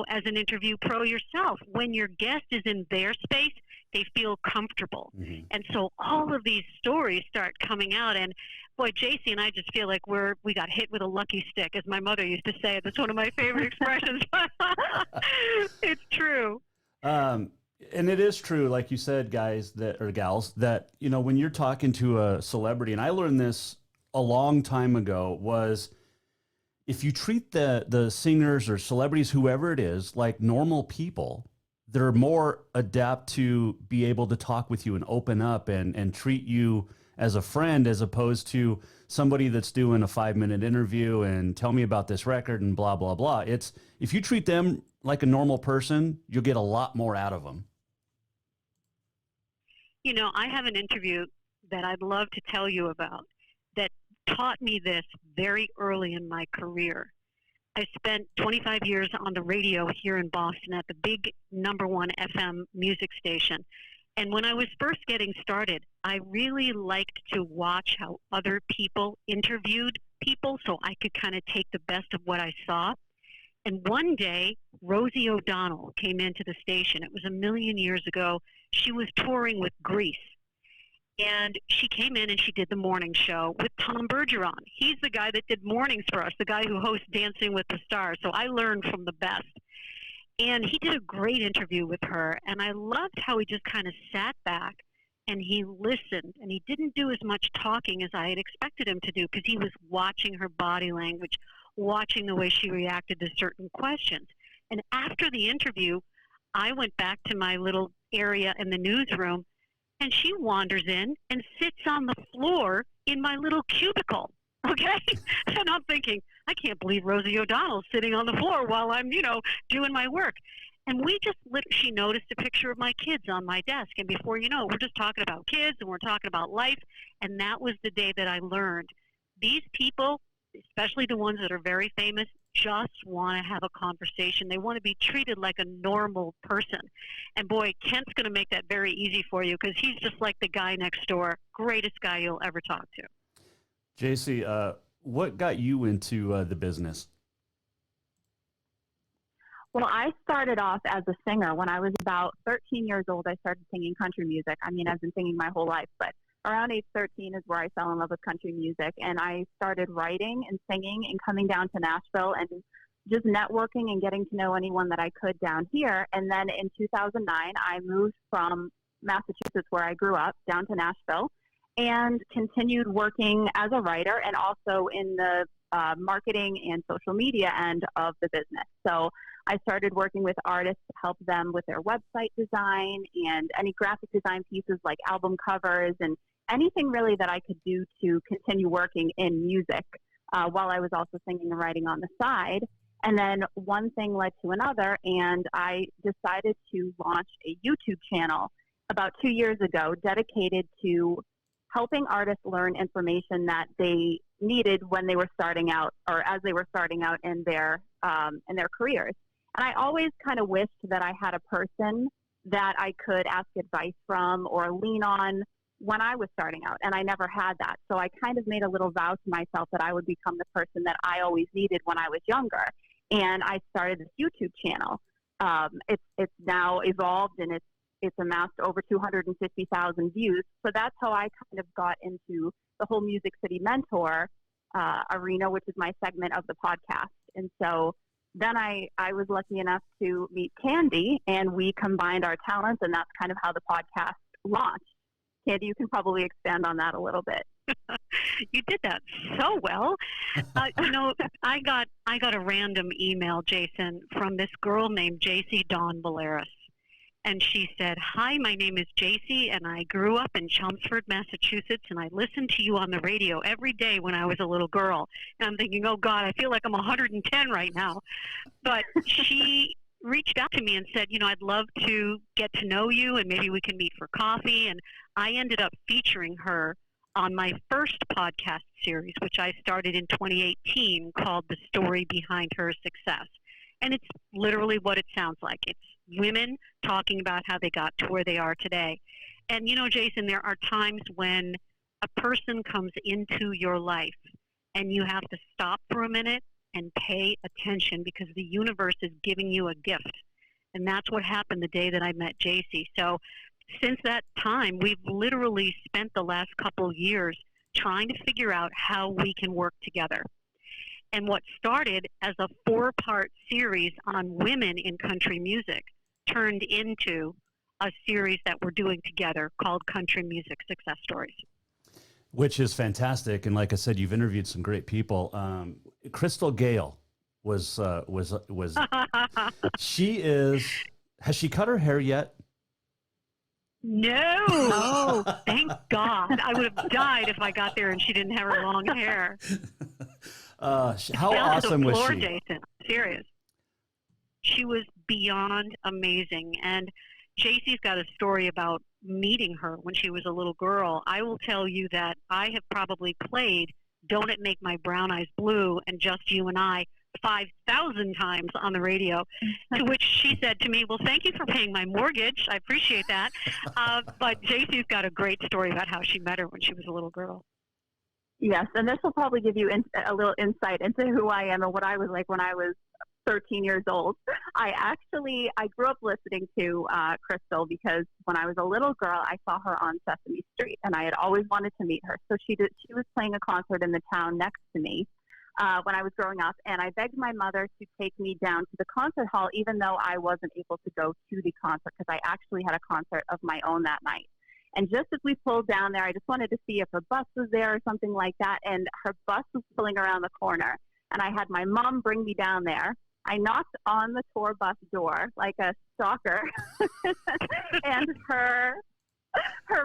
as an interview pro yourself, when your guest is in their space, they feel comfortable. Mm-hmm. And so all of these stories start coming out. And boy, Jacy and I just feel like we got hit with a lucky stick, as my mother used to say. That's one of my favorite expressions. It's true. And it is true, like you said, guys or gals, that, when you're talking to a celebrity, and I learned this a long time ago, was if you treat the singers or celebrities, whoever it is, like normal people, they're more adept to be able to talk with you and open up and treat you as a friend, as opposed to somebody that's doing a 5-minute interview and tell me about this record and blah, blah, blah. It's, if you treat them like a normal person, you'll get a lot more out of them. I have an interview that I'd love to tell you about that taught me this very early in my career. I spent 25 years on the radio here in Boston at the big #1 FM music station. And when I was first getting started, I really liked to watch how other people interviewed people so I could kind of take the best of what I saw. And one day, Rosie O'Donnell came into the station. It was a million years ago. She was touring with Grease. And she came in and she did the morning show with Tom Bergeron. He's the guy that did mornings for us, the guy who hosts Dancing with the Stars. So I learned from the best. And he did a great interview with her. And I loved how he just kind of sat back and he listened. And he didn't do as much talking as I had expected him to do, because he was watching her body language, watching the way she reacted to certain questions. And after the interview, I went back to my little area in the newsroom, and she wanders in and sits on the floor in my little cubicle, okay? And I'm thinking, I can't believe Rosie O'Donnell's sitting on the floor while I'm, doing my work. And she noticed a picture of my kids on my desk. And before you know it, we're just talking about kids and we're talking about life. And that was the day that I learned these people, especially the ones that are very famous, just want to have a conversation. They want to be treated like a normal person. And boy, Kent's going to make that very easy for you, because he's just like the guy next door. Greatest guy you'll ever talk to. Jacy, what got you into the business? Well, I started off as a singer. When I was about 13 years old, I started singing country music. I mean, I've been singing my whole life, but around age 13 is where I fell in love with country music, and I started writing and singing and coming down to Nashville and just networking and getting to know anyone that I could down here. And then in 2009, I moved from Massachusetts, where I grew up, down to Nashville, and continued working as a writer and also in the marketing and social media end of the business. So I started working with artists to help them with their website design and any graphic design pieces like album covers and anything really that I could do to continue working in music while I was also singing and writing on the side. And then one thing led to another, and I decided to launch a YouTube channel about 2 years ago dedicated to helping artists learn information that they needed when they were starting out, or as they were starting out in their careers. And I always kind of wished that I had a person that I could ask advice from or lean on when I was starting out, and I never had that. So I kind of made a little vow to myself that I would become the person that I always needed when I was younger. And I started this YouTube channel. It's now evolved, and it's amassed over 250,000 views. So that's how I kind of got into the whole Music City Mentor arena, which is my segment of the podcast. And so then I was lucky enough to meet Candy, and we combined our talents, and that's kind of how the podcast launched. Candy, you can probably expand on that a little bit. You did that so well. I got a random email, Jason, from this girl named Jacy Dawn Valeras. And she said, "Hi, my name is Jacy, and I grew up in Chelmsford, Massachusetts, and I listened to you on the radio every day when I was a little girl." And I'm thinking, oh, God, I feel like I'm 110 right now. But she reached out to me and said, I'd love to get to know you, and maybe we can meet for coffee. And I ended up featuring her on my first podcast series, which I started in 2018, called The Story Behind Her Success. And it's literally what it sounds like. It's women talking about how they got to where they are today. And, you know, Jason, there are times when a person comes into your life and you have to stop for a minute and pay attention because the universe is giving you a gift. And that's what happened the day that I met Jacy. So since that time, we've literally spent the last couple of years trying to figure out how we can work together. And what started as a 4-part series on women in country music turned into a series that we're doing together called Country Music Success Stories. Which is fantastic. And like I said, you've interviewed some great people. Crystal Gale was has she cut her hair yet? No. Oh, thank God. I would have died if I got there and she didn't have her long hair. How awesome was she? Jason. Serious. She was beyond amazing. And Jacy's got a story about meeting her when she was a little girl. I will tell you that I have probably played Don't It Make My Brown Eyes Blue and Just You and I 5,000 times on the radio, to which she said to me, well, thank you for paying my mortgage. I appreciate that. But Jacy's got a great story about how she met her when she was a little girl. Yes, and this will probably give you a little insight into who I am and what I was like when I was 13 years old. I grew up listening to Crystal because when I was a little girl, I saw her on Sesame Street, and I had always wanted to meet her. So she was playing a concert in the town next to me when I was growing up, and I begged my mother to take me down to the concert hall, even though I wasn't able to go to the concert because I actually had a concert of my own that night. And just as we pulled down there, I just wanted to see if her bus was there or something like that, and her bus was pulling around the corner, and I had my mom bring me down there. I knocked on the tour bus door like a stalker, and her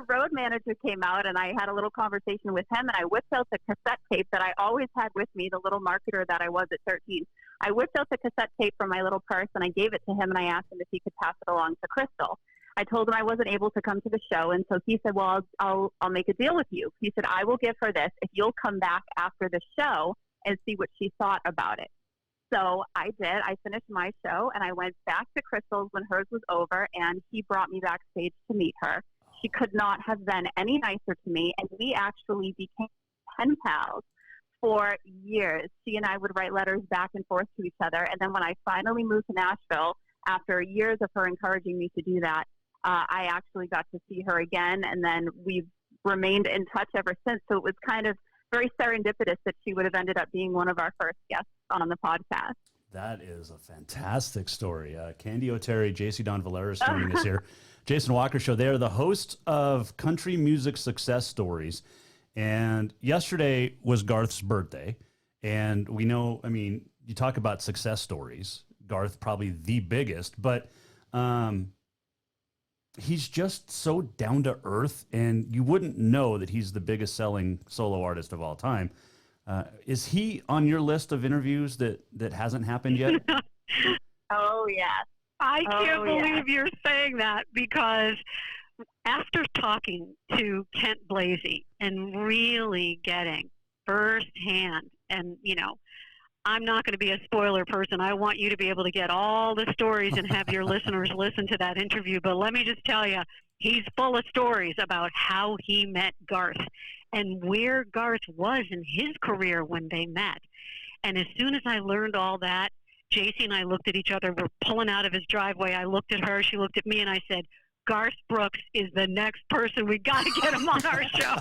road manager came out, and I had a little conversation with him, and I whipped out the cassette tape that I always had with me, the little marketer that I was at 13. I whipped out the cassette tape from my little purse, and I gave it to him, and I asked him if he could pass it along to Crystal. I told him I wasn't able to come to the show, and so he said, well, I'll make a deal with you. He said, I will give her this if you'll come back after the show and see what she thought about it. So I did. I finished my show, and I went back to Crystal's when hers was over, and he brought me backstage to meet her. She could not have been any nicer to me, and we actually became pen pals for years. She and I would write letters back and forth to each other, and then when I finally moved to Nashville, after years of her encouraging me to do that, I actually got to see her again, and then we've remained in touch ever since. So it was kind of very serendipitous that she would have ended up being one of our first guests on the podcast. That is a fantastic story. Candy O'Terry, Jacy Dawn Valeras joining us here. Jason Walker Show. They are the hosts of Country Music Success Stories. And yesterday was Garth's birthday. And we know, I mean, you talk about success stories. Garth probably the biggest, but he's just so down to earth, and you wouldn't know that he's the biggest selling solo artist of all time. Is he on your list of interviews that hasn't happened yet? Oh, yes. I can't believe you're saying that, because after talking to Kent Blasey and really getting firsthand, and, you know, I'm not going to be a spoiler person. I want you to be able to get all the stories and have your listeners listen to that interview. But let me just tell you, he's full of stories about how he met Garth and where Garth was in his career when they met. And as soon as I learned all that, Jacy and I looked at each other. We're pulling out of his driveway. I looked at her. She looked at me, and I said, Garth Brooks is the next person. We got to get him on our show.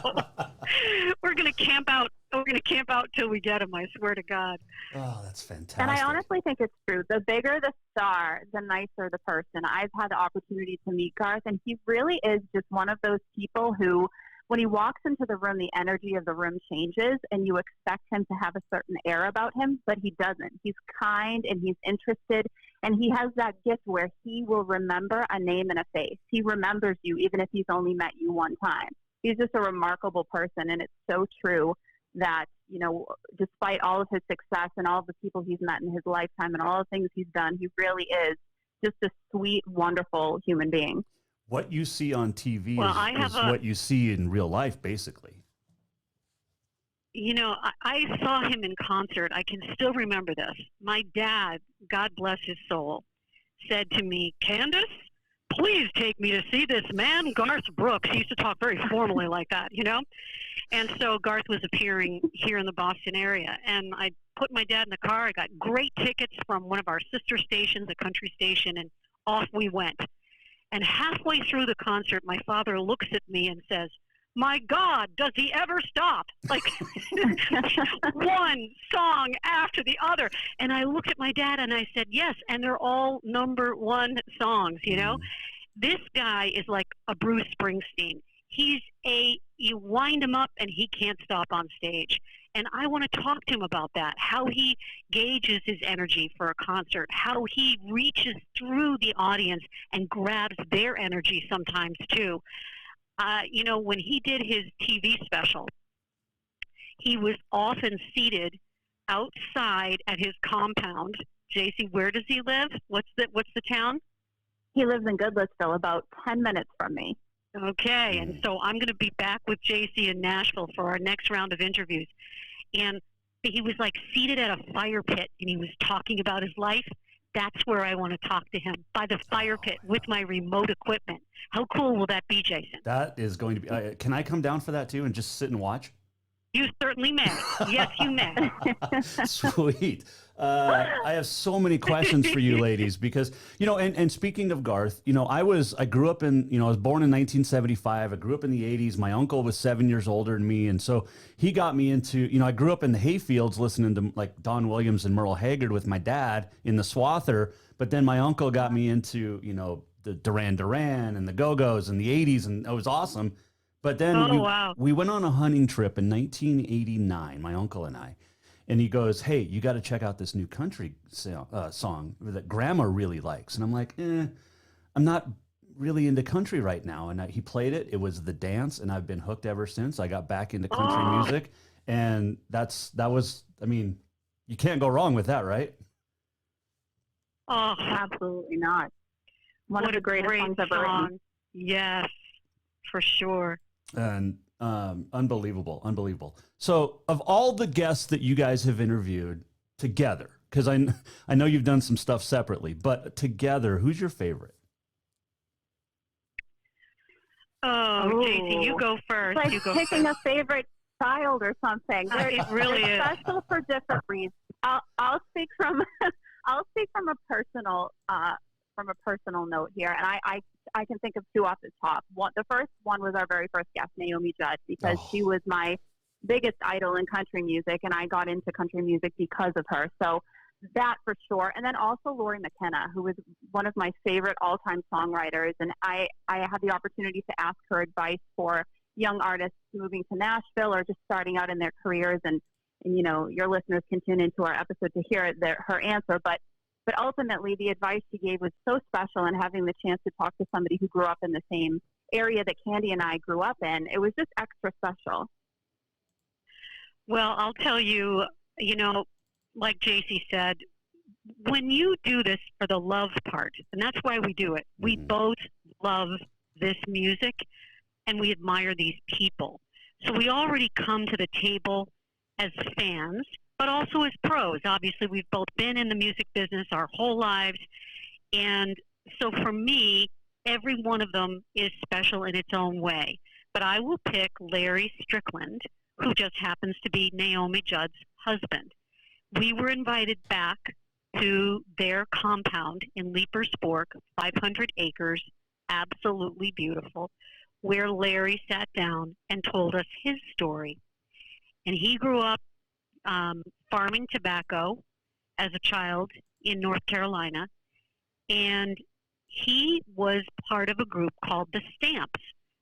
We're going to camp out. We're going to camp out till we get him. I swear to God. Oh, that's fantastic. And I honestly think it's true. The bigger the star, the nicer the person. I've had the opportunity to meet Garth, and he really is just one of those people who, when he walks into the room, the energy of the room changes, and you expect him to have a certain air about him, but he doesn't. He's kind, and he's interested, and he has that gift where he will remember a name and a face. He remembers you even if he's only met you one time. He's just a remarkable person, and it's so true that, you know, despite all of his success and all of the people he's met in his lifetime and all the things he's done, he really is just a sweet, wonderful human being. What you see on TV Well, is what you see in real life, basically. You know, I saw him in concert. I can still remember this. My dad, God bless his soul, said to me, Candace, please take me to see this man, Garth Brooks. He used to talk very formally like that, you know? And so Garth was appearing here in the Boston area. And I put my dad in the car. I got great tickets from one of our sister stations, a country station, and off we went. And halfway through the concert, my father looks at me and says, my God, does he ever stop? Like one song after the other. And I looked at my dad and I said, yes, and they're all number one songs, you know? This guy is like a Bruce Springsteen. You wind him up and he can't stop on stage. And I want to talk to him about that, how he gauges his energy for a concert, how he reaches through the audience and grabs their energy sometimes too. You know, when he did his TV special, he was often seated outside at his compound. Jacy, where does he live? What's the town? He lives in Goodlettsville, about 10 minutes from me. Okay, and so I'm going to be back with Jacy in Nashville for our next round of interviews. And he was like seated at a fire pit, and he was talking about his life. That's where I want to talk to him, by the fire pit with my remote equipment. How cool will that be, Jason? That is going to be. Can I come down for that too and just sit and watch? You certainly may. Yes, you may. Sweet. I have so many questions for you ladies because, you know, and speaking of Garth, you know, I grew up in, you know, I was born in 1975. I grew up in the 80s. My uncle was 7 years older than me. And so he got me into, you know, I grew up in the hayfields listening to like Don Williams and Merle Haggard with my dad in the swather. But then my uncle got me into, you know, the Duran Duran and the Go-Go's in the 80s. And it was awesome. But then we went on a hunting trip in 1989, my uncle and I. And he goes, hey, you got to check out this new country song that Grandma really likes. And I'm like, I'm not really into country right now. And he played it. It was The Dance, and I've been hooked ever since. I got back into country music. And that was, I mean, you can't go wrong with that, right? Oh, absolutely not. One of the greatest songs ever written. Yes, for sure. And unbelievable. So of all the guests that you guys have interviewed together, because I know you've done some stuff separately, but together, who's your favorite? Oh, Jacy, you go first. It's like picking a favorite child or something. It really is special for different reasons. I'll speak from a personal note here, and I can think of two off the top. The first one was our very first guest, Naomi Judd, because she was my biggest idol in country music, and I got into country music because of her. So that for sure. And then also Lori McKenna, who was one of my favorite all-time songwriters, and I had the opportunity to ask her advice for young artists moving to Nashville or just starting out in their careers. And you know, your listeners can tune into our episode to hear her answer, but ultimately, the advice she gave was so special, and having the chance to talk to somebody who grew up in the same area that Candy and I grew up in, it was just extra special. Well, I'll tell you, you know, like Jacy said, when you do this for the love part, and that's why we do it, we both love this music, and we admire these people. So we already come to the table as fans, but also as pros. Obviously, we've both been in the music business our whole lives. And so for me, every one of them is special in its own way. But I will pick Larry Strickland, who just happens to be Naomi Judd's husband. We were invited back to their compound in Leapersburg, 500 acres, absolutely beautiful, where Larry sat down and told us his story. And he grew up farming tobacco as a child in North Carolina, and he was part of a group called the Stamps,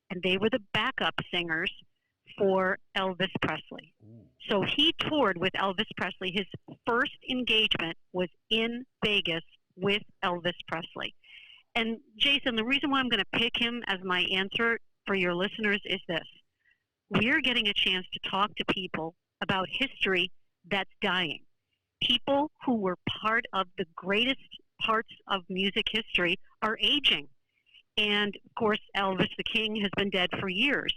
and they were the backup singers for Elvis Presley. So he toured with Elvis Presley. His first engagement was in Vegas with Elvis Presley. And Jason, the reason why I'm going to pick him as my answer for your listeners is this. We're getting a chance to talk to people about history that's dying. People who were part of the greatest parts of music history are aging. And, of course, Elvis the King has been dead for years.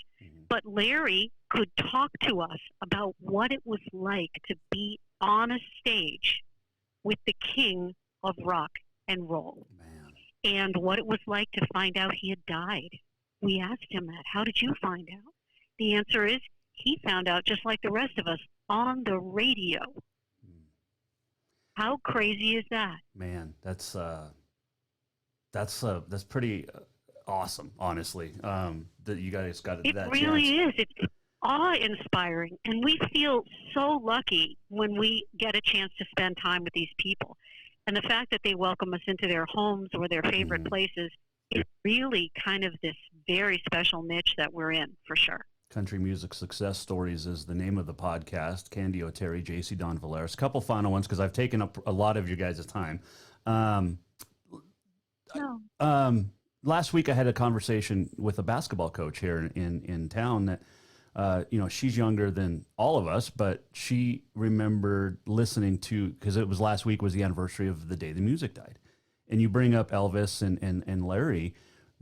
But Larry could talk to us about what it was like to be on a stage with the king of rock and roll. And what it was like to find out he had died. We asked him that. How did you find out? The answer is he found out just like the rest of us on the radio. How crazy is that? Man, that's pretty awesome, honestly. That you guys got it that really chance. is. It's awe-inspiring, and we feel so lucky when we get a chance to spend time with these people. And the fact that they welcome us into their homes or their favorite places is really kind of this very special niche that we're in, for sure. Country Music Success Stories is the name of the podcast. Candy O'Terry, Jacy Dawn Valeras. Couple final ones because I've taken up a lot of you guys' time. Last week I had a conversation with a basketball coach here in town that, she's younger than all of us, but she remembered listening to, because it was last week was the anniversary of the day the music died. And you bring up Elvis and Larry.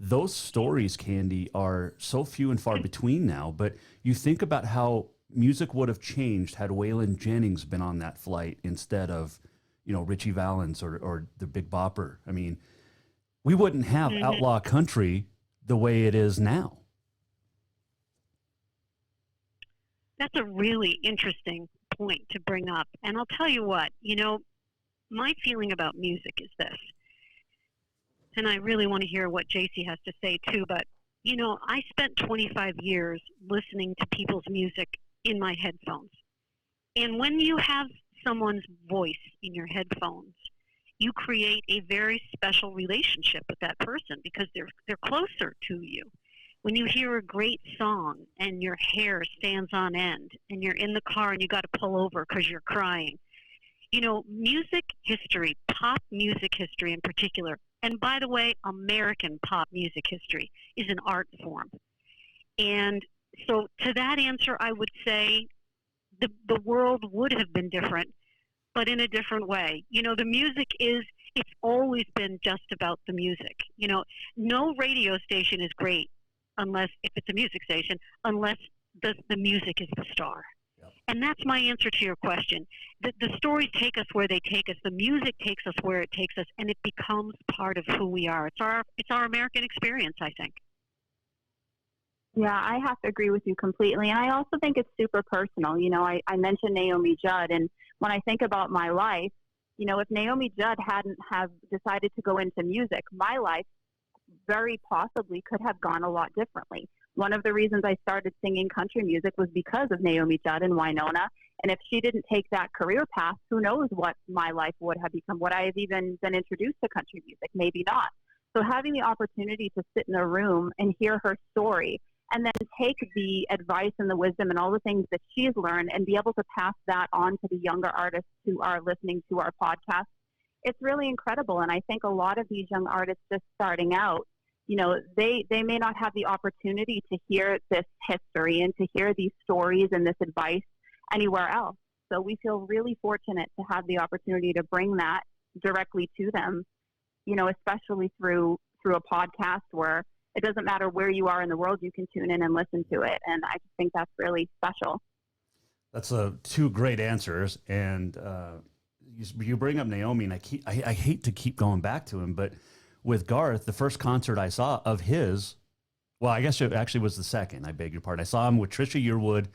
Those stories, Candy, are so few and far between now, but you think about how music would have changed had Waylon Jennings been on that flight instead of, Richie Valens or the Big Bopper. I mean, we wouldn't have outlaw country the way it is now. That's a really interesting point to bring up. And I'll tell you what, my feeling about music is this. And I really want to hear what Jacy has to say too, but I spent 25 years listening to people's music in my headphones. And when you have someone's voice in your headphones, you create a very special relationship with that person because they're closer to you. When you hear a great song and your hair stands on end and you're in the car and you got to pull over because you're crying, music history, pop music history in particular, and by the way, American pop music history is an art form. And so to that answer, I would say the world would have been different, but in a different way. The music it's always been just about the music. No radio station is great unless, if it's a music station, unless the music is the star. Yep. And that's my answer to your question. The stories take us where they take us. The music takes us where it takes us, and it becomes part of who we are. It's our American experience, I think. Yeah, I have to agree with you completely. And I also think it's super personal. I mentioned Naomi Judd, and when I think about my life, if Naomi Judd hadn't have decided to go into music, my life very possibly could have gone a lot differently. One of the reasons I started singing country music was because of Naomi Judd and Winona. And if she didn't take that career path, who knows what my life would have become? Would I have even been introduced to country music? Maybe not. So having the opportunity to sit in a room and hear her story and then take the advice and the wisdom and all the things that she's learned and be able to pass that on to the younger artists who are listening to our podcast, it's really incredible. And I think a lot of these young artists just starting out, they may not have the opportunity to hear this history and to hear these stories and this advice anywhere else. So we feel really fortunate to have the opportunity to bring that directly to them, especially through a podcast where it doesn't matter where you are in the world, you can tune in and listen to it. And I just think that's really special. That's two great answers. And you bring up Naomi, and I hate to keep going back to him, but with Garth, the first concert I saw of his, well, I guess it actually was the second, I beg your pardon. I saw him with Trisha Yearwood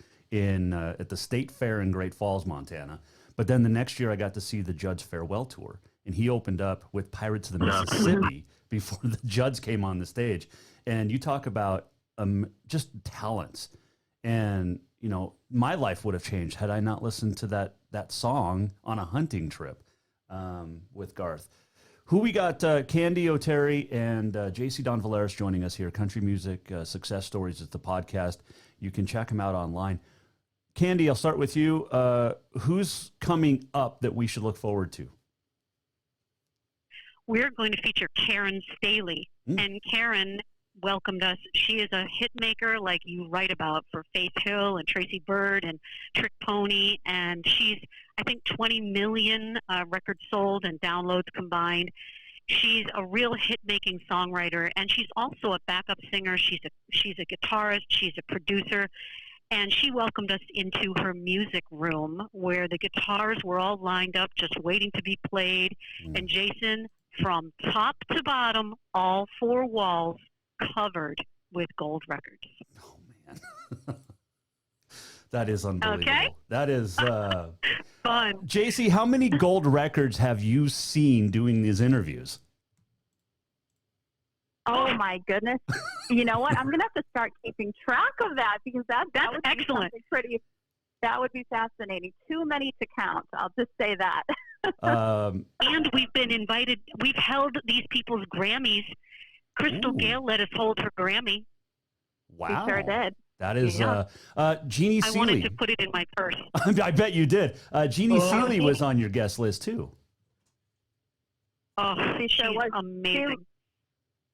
at the State Fair in Great Falls, Montana. But then the next year I got to see the Judd's Farewell Tour, and he opened up with Pirates of the Mississippi before the Judds came on the stage. And you talk about just talents. And, my life would have changed had I not listened to that song on a hunting trip with Garth. Who we got? Candy O'Terry and Jacy Dawn Valeras joining us here. Country Music Success Stories is the podcast. You can check them out online. Candy, I'll start with you. Who's coming up that we should look forward to? We're going to feature Karen Staley. And Karen welcomed us. She is a hit maker like you write about for Faith Hill and Tracy Byrd and Trick Pony. And she's, I think, 20 million records sold and downloads combined. She's a real hit-making songwriter, and she's also a backup singer. She's a guitarist. She's a producer. And she welcomed us into her music room where the guitars were all lined up, just waiting to be played. And Jason, from top to bottom, all 4 walls covered with gold records. Oh, man. That is unbelievable. Okay. That is fun. Jacy, how many gold records have you seen doing these interviews? Oh my goodness! You know what? I'm gonna have to start keeping track of that because that would excellent. Be pretty. That would be fascinating. Too many to count. I'll just say that. And we've been invited. We've held these people's Grammys. Crystal Gale let us hold her Grammy. Wow, we sure did. That is Yeah. Jeannie I Seeley. wanted to put it in my purse. I bet you did. Jeannie Seeley was on your guest list too. Oh, She sure was. amazing.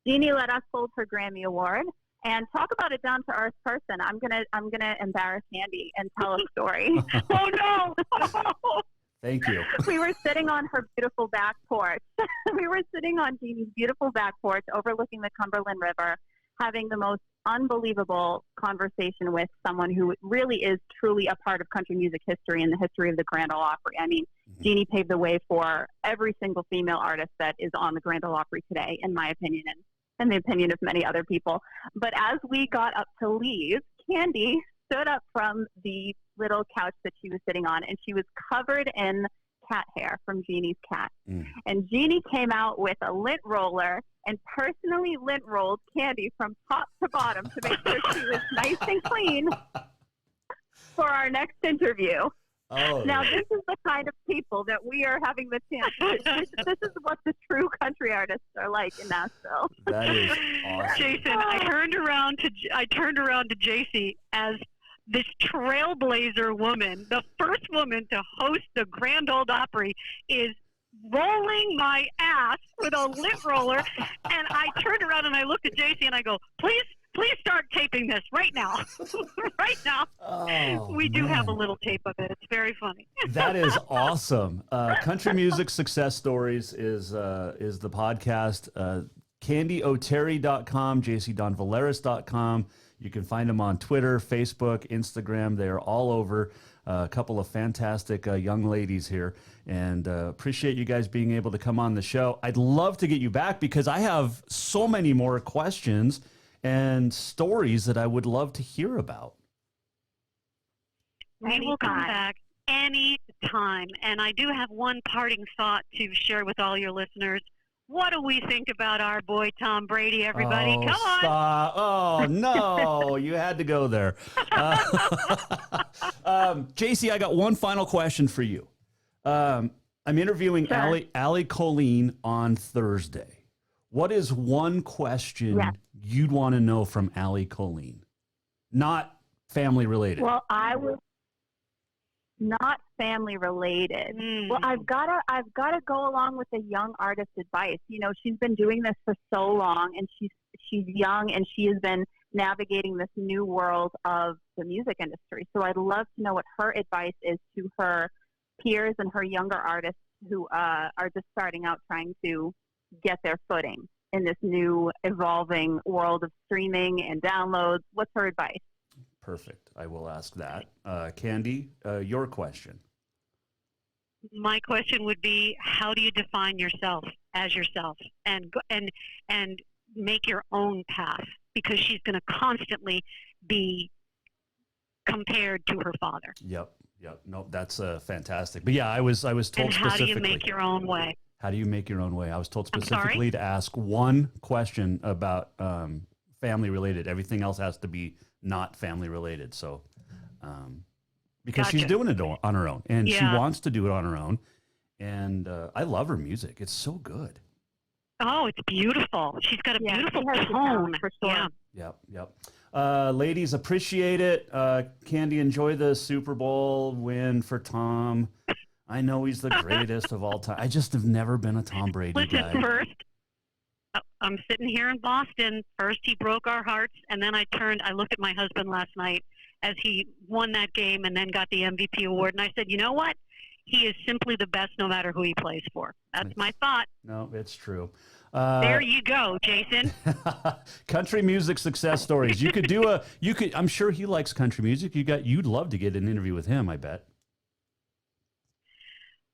Jeannie let us hold her Grammy Award. And talk about a down to earth person. I'm gonna embarrass Candy and tell a story. Oh no! Thank you. We were sitting on her beautiful back porch. We were sitting on Jeannie's beautiful back porch overlooking the Cumberland River, having the most unbelievable conversation with someone who really is truly a part of country music history and the history of the Grand Ole Opry. I mean, Jeannie paved the way for every single female artist that is on the Grand Ole Opry today, in my opinion, and the opinion of many other people. But as we got up to leave, Candy stood up from the little couch that she was sitting on, and she was covered in cat hair from Jeannie's cat. And Jeannie came out with a lint roller and personally lint rolled Candy from top to bottom to make sure she was nice and clean for our next interview. Oh, now, this is the kind of people that we are having the chance to. This is what the true country artists are like in Nashville. That is awesome. Jason, I turned around to Jacy as this trailblazer woman, the first woman to host the Grand Ole Opry, is rolling my ass with a lint roller, and I turned around and I looked at Jacy and I go, please start taping this right now. Right now. Oh, we do have a little tape of it. It's very funny. That is awesome. Country Music Success Stories is the podcast. CandyO'Terry.com, JacyDawnValeras.com. You can find them on Twitter, Facebook, Instagram. They are all over. A couple of fantastic young ladies here, and appreciate you guys being able to come on the show. I'd love to get you back because I have so many more questions and stories that I would love to hear about. We will come back any time. And I do have one parting thought to share with all your listeners. What do we think about our boy Tom Brady, everybody? Oh, Come on. stop. Oh, no. You had to go there. Jacy, I got one final question for you. I'm interviewing Allie Colleen on Thursday. What is one question you'd want to know from Allie Colleen? Not family related. Well, I was not family related. Well, I've got to go along with the young artist advice. You know, she's been doing this for so long, and she's young, and she has been navigating this new world of the music industry. So I'd love to know what her advice is to her peers and her younger artists who are just starting out trying to get their footing in this new evolving world of streaming and downloads. What's her advice? Perfect. I will ask that. Candy, your question. My question would be, how do you define yourself as yourself and make your own path? Because she's going to constantly be compared to her father. Yep. No, that's fantastic. But yeah, I was told and how specifically. do you make your own way? How do you make your own way? I was told specifically to ask one question about family related. Everything else has to be not family related. So, because she's doing it on her own, and she wants to do it on her own. And I love her music. It's so good. Oh, it's beautiful. She's got a beautiful tone. For sure. Yep. Ladies, appreciate it. Candy, enjoy the Super Bowl win for Tom. I know he's the greatest of all time. I just have never been a Tom Brady guy. First, I'm sitting here in Boston. First, he broke our hearts, and then I looked at my husband last night as he won that game and then got the MVP award, and I said, you know what? he is simply the best no matter who he plays for. That's my thought. No, it's true. There you go, Jason. Country music success stories. You could do I'm sure he likes country music. You'd love to get an interview with him, I bet.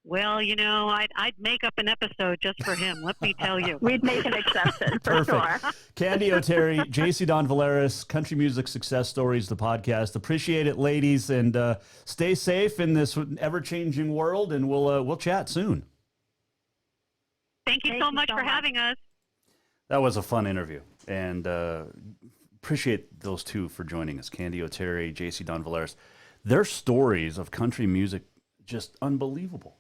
Well, I'd make up an episode just for him. Let me tell you. We'd make an exception for Perfect. sure. Candy O'Terry, Jacy Dawn Valeras, Country Music Success Stories, the podcast. Appreciate it, ladies, and stay safe in this ever-changing world, and we'll chat soon. Thank you so much for having us. That was a fun interview, and appreciate those two for joining us, Candy O'Terry, Jacy Dawn Valeras. Their stories of country music, just unbelievable.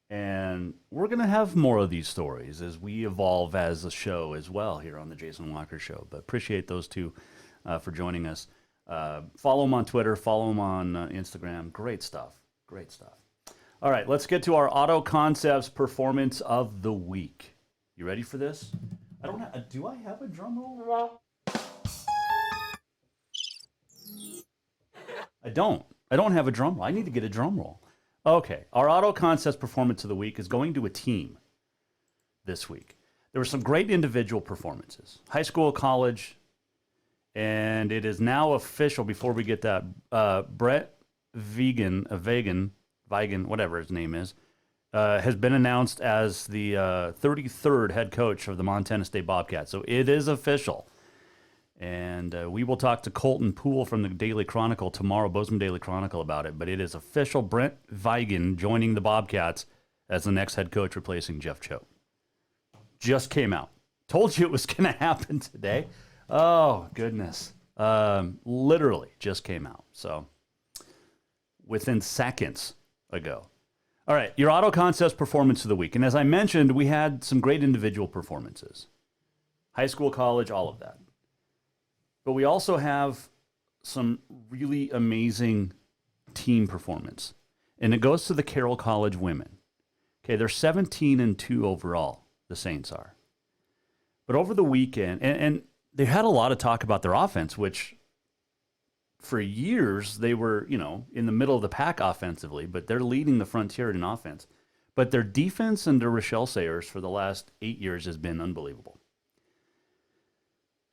And we're going to have more of these stories as we evolve as a show as well here on the Jason Walker Show. But appreciate those two for joining us. Follow them on Twitter. Follow them on Instagram. Great stuff. Great stuff. All right, let's get to our Auto Concepts Performance of the Week. You ready for this? Do I have a drum roll? I don't have a drum roll. I need to get a drum roll. Okay, our Auto Concepts Performance of the Week is going to a team this week. There were some great individual performances, high school, college, and it is now official, before we get that, Brett Vigen, whatever his name is, has been announced as the 33rd head coach of the Montana State Bobcats. So it is official. And we will talk to Colton Poole from the Daily Chronicle tomorrow, Bozeman Daily Chronicle, about it. But it is official. Brent Vigen joining the Bobcats as the next head coach, replacing Jeff Cho. Just came out. Told you it was going to happen today. Oh, goodness. Literally just came out. So within seconds ago. All right, your Auto Concepts Performance of the Week. And as I mentioned, we had some great individual performances. High school, college, all of that. But we also have some really amazing team performance. And it goes to the Carroll College women. Okay, they're 17-2 overall, the Saints are. But over the weekend, and they had a lot of talk about their offense, which for years they were, in the middle of the pack offensively, but they're leading the frontier in offense. But their defense under Rochelle Sayers for the last 8 years has been unbelievable.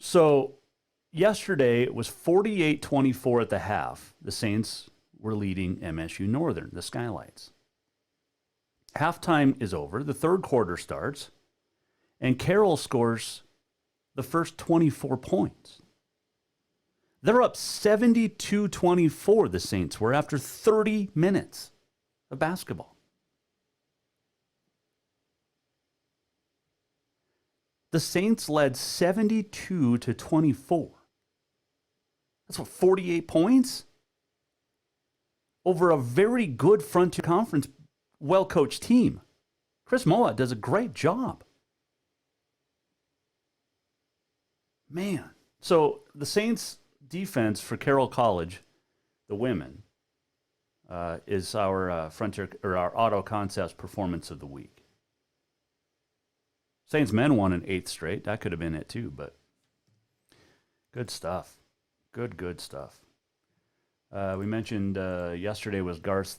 So yesterday, it was 48-24 at the half. The Saints were leading MSU Northern, the Skylights. Halftime is over. The third quarter starts, and Carroll scores the first 24 points. They're up 72-24, the Saints were, after 30 minutes of basketball. The Saints led 72-24. That's what, 48 points? Over a very good Frontier Conference, well-coached team. Chris Moa does a great job. Man. So the Saints defense for Carroll College, the women, is our Frontier or our Auto Concepts Performance of the Week. Saints men won an 8th straight. That could have been it too, but good stuff. Good stuff. We mentioned yesterday was Garth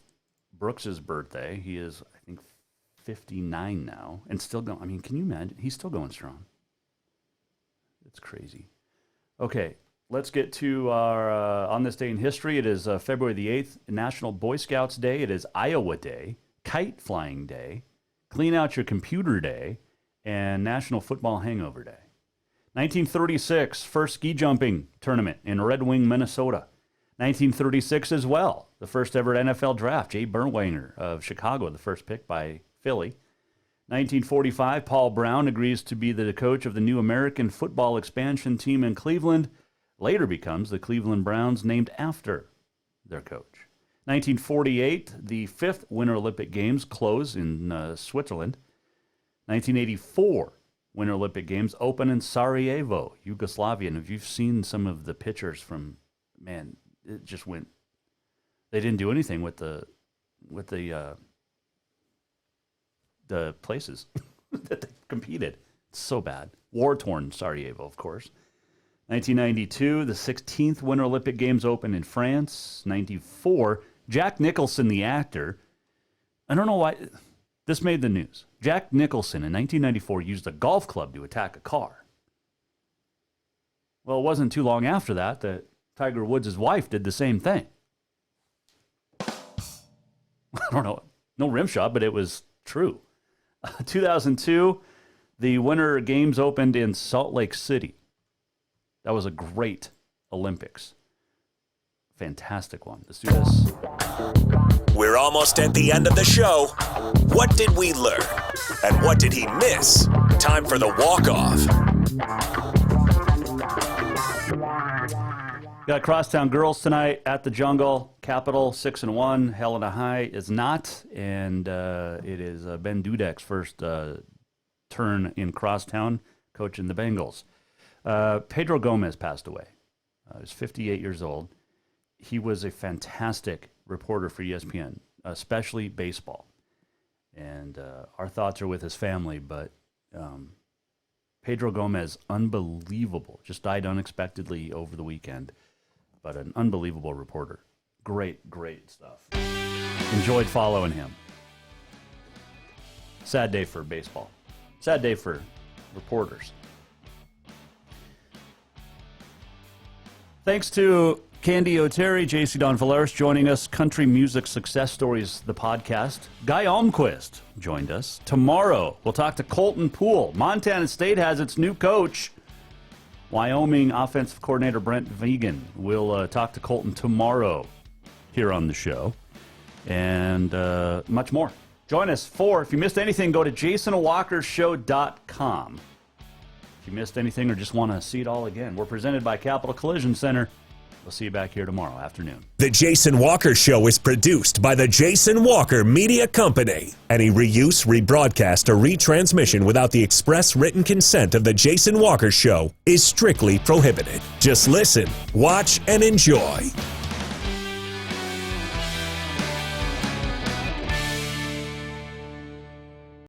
Brooks' birthday. He is, I think, 59 now and still going. I mean, can you imagine? He's still going strong. It's crazy. Okay, let's get to our on this day in history. It is February the 8th, National Boy Scouts Day. It is Iowa Day, Kite Flying Day, Clean Out Your Computer Day, and National Football Hangover Day. 1936, first ski jumping tournament in Red Wing, Minnesota. 1936 as well, the first ever NFL draft. Jay Berwanger of Chicago, the first pick by Philly. 1945, Paul Brown agrees to be the coach of the new American football expansion team in Cleveland. Later becomes the Cleveland Browns, named after their coach. 1948, the 5th Winter Olympic Games close in Switzerland. 1984, Winter Olympic Games open in Sarajevo, Yugoslavia. And if you've seen some of the pictures from, man, it just went. They didn't do anything with the places that they competed. It's so bad. War-torn Sarajevo, of course. 1992, the 16th Winter Olympic Games open in France. 94, Jack Nicholson, the actor, I don't know why this made the news. Jack Nicholson in 1994 used a golf club to attack a car. Well, it wasn't too long after that Tiger Woods' wife did the same thing. I don't know. No rim shot, but it was true. 2002, the Winter Games opened in Salt Lake City. That was a great Olympics. Fantastic one. Let's do this. We're almost at the end of the show. What did we learn? And what did he miss? Time for the walk-off. Got Crosstown girls tonight at the Jungle. Capital 6-1. Helena High is not. And it is Ben Dudek's first turn in Crosstown coaching the Bengals. Pedro Gomez passed away. He was 58 years old. He was a fantastic reporter for ESPN, especially baseball. And our thoughts are with his family, but Pedro Gomez, unbelievable. Just died unexpectedly over the weekend, but an unbelievable reporter. Great, great stuff. Enjoyed following him. Sad day for baseball. Sad day for reporters. Thanks to Candy O'Terry, Jacy Dawn Valeras joining us. Country Music Success Stories, the podcast. Guy Almquist joined us. Tomorrow, we'll talk to Colton Poole. Montana State has its new coach. Wyoming offensive coordinator Brent Vegan. We'll talk to Colton tomorrow here on the show. And much more. Join us if you missed anything, go to jasonwalkershow.com. If you missed anything or just want to see it all again, we're presented by Capital Collision Center. We'll see you back here tomorrow afternoon. The Jason Walker Show is produced by the Jason Walker Media Company. Any reuse, rebroadcast, or retransmission without the express written consent of the Jason Walker Show is strictly prohibited. Just listen, watch, and enjoy.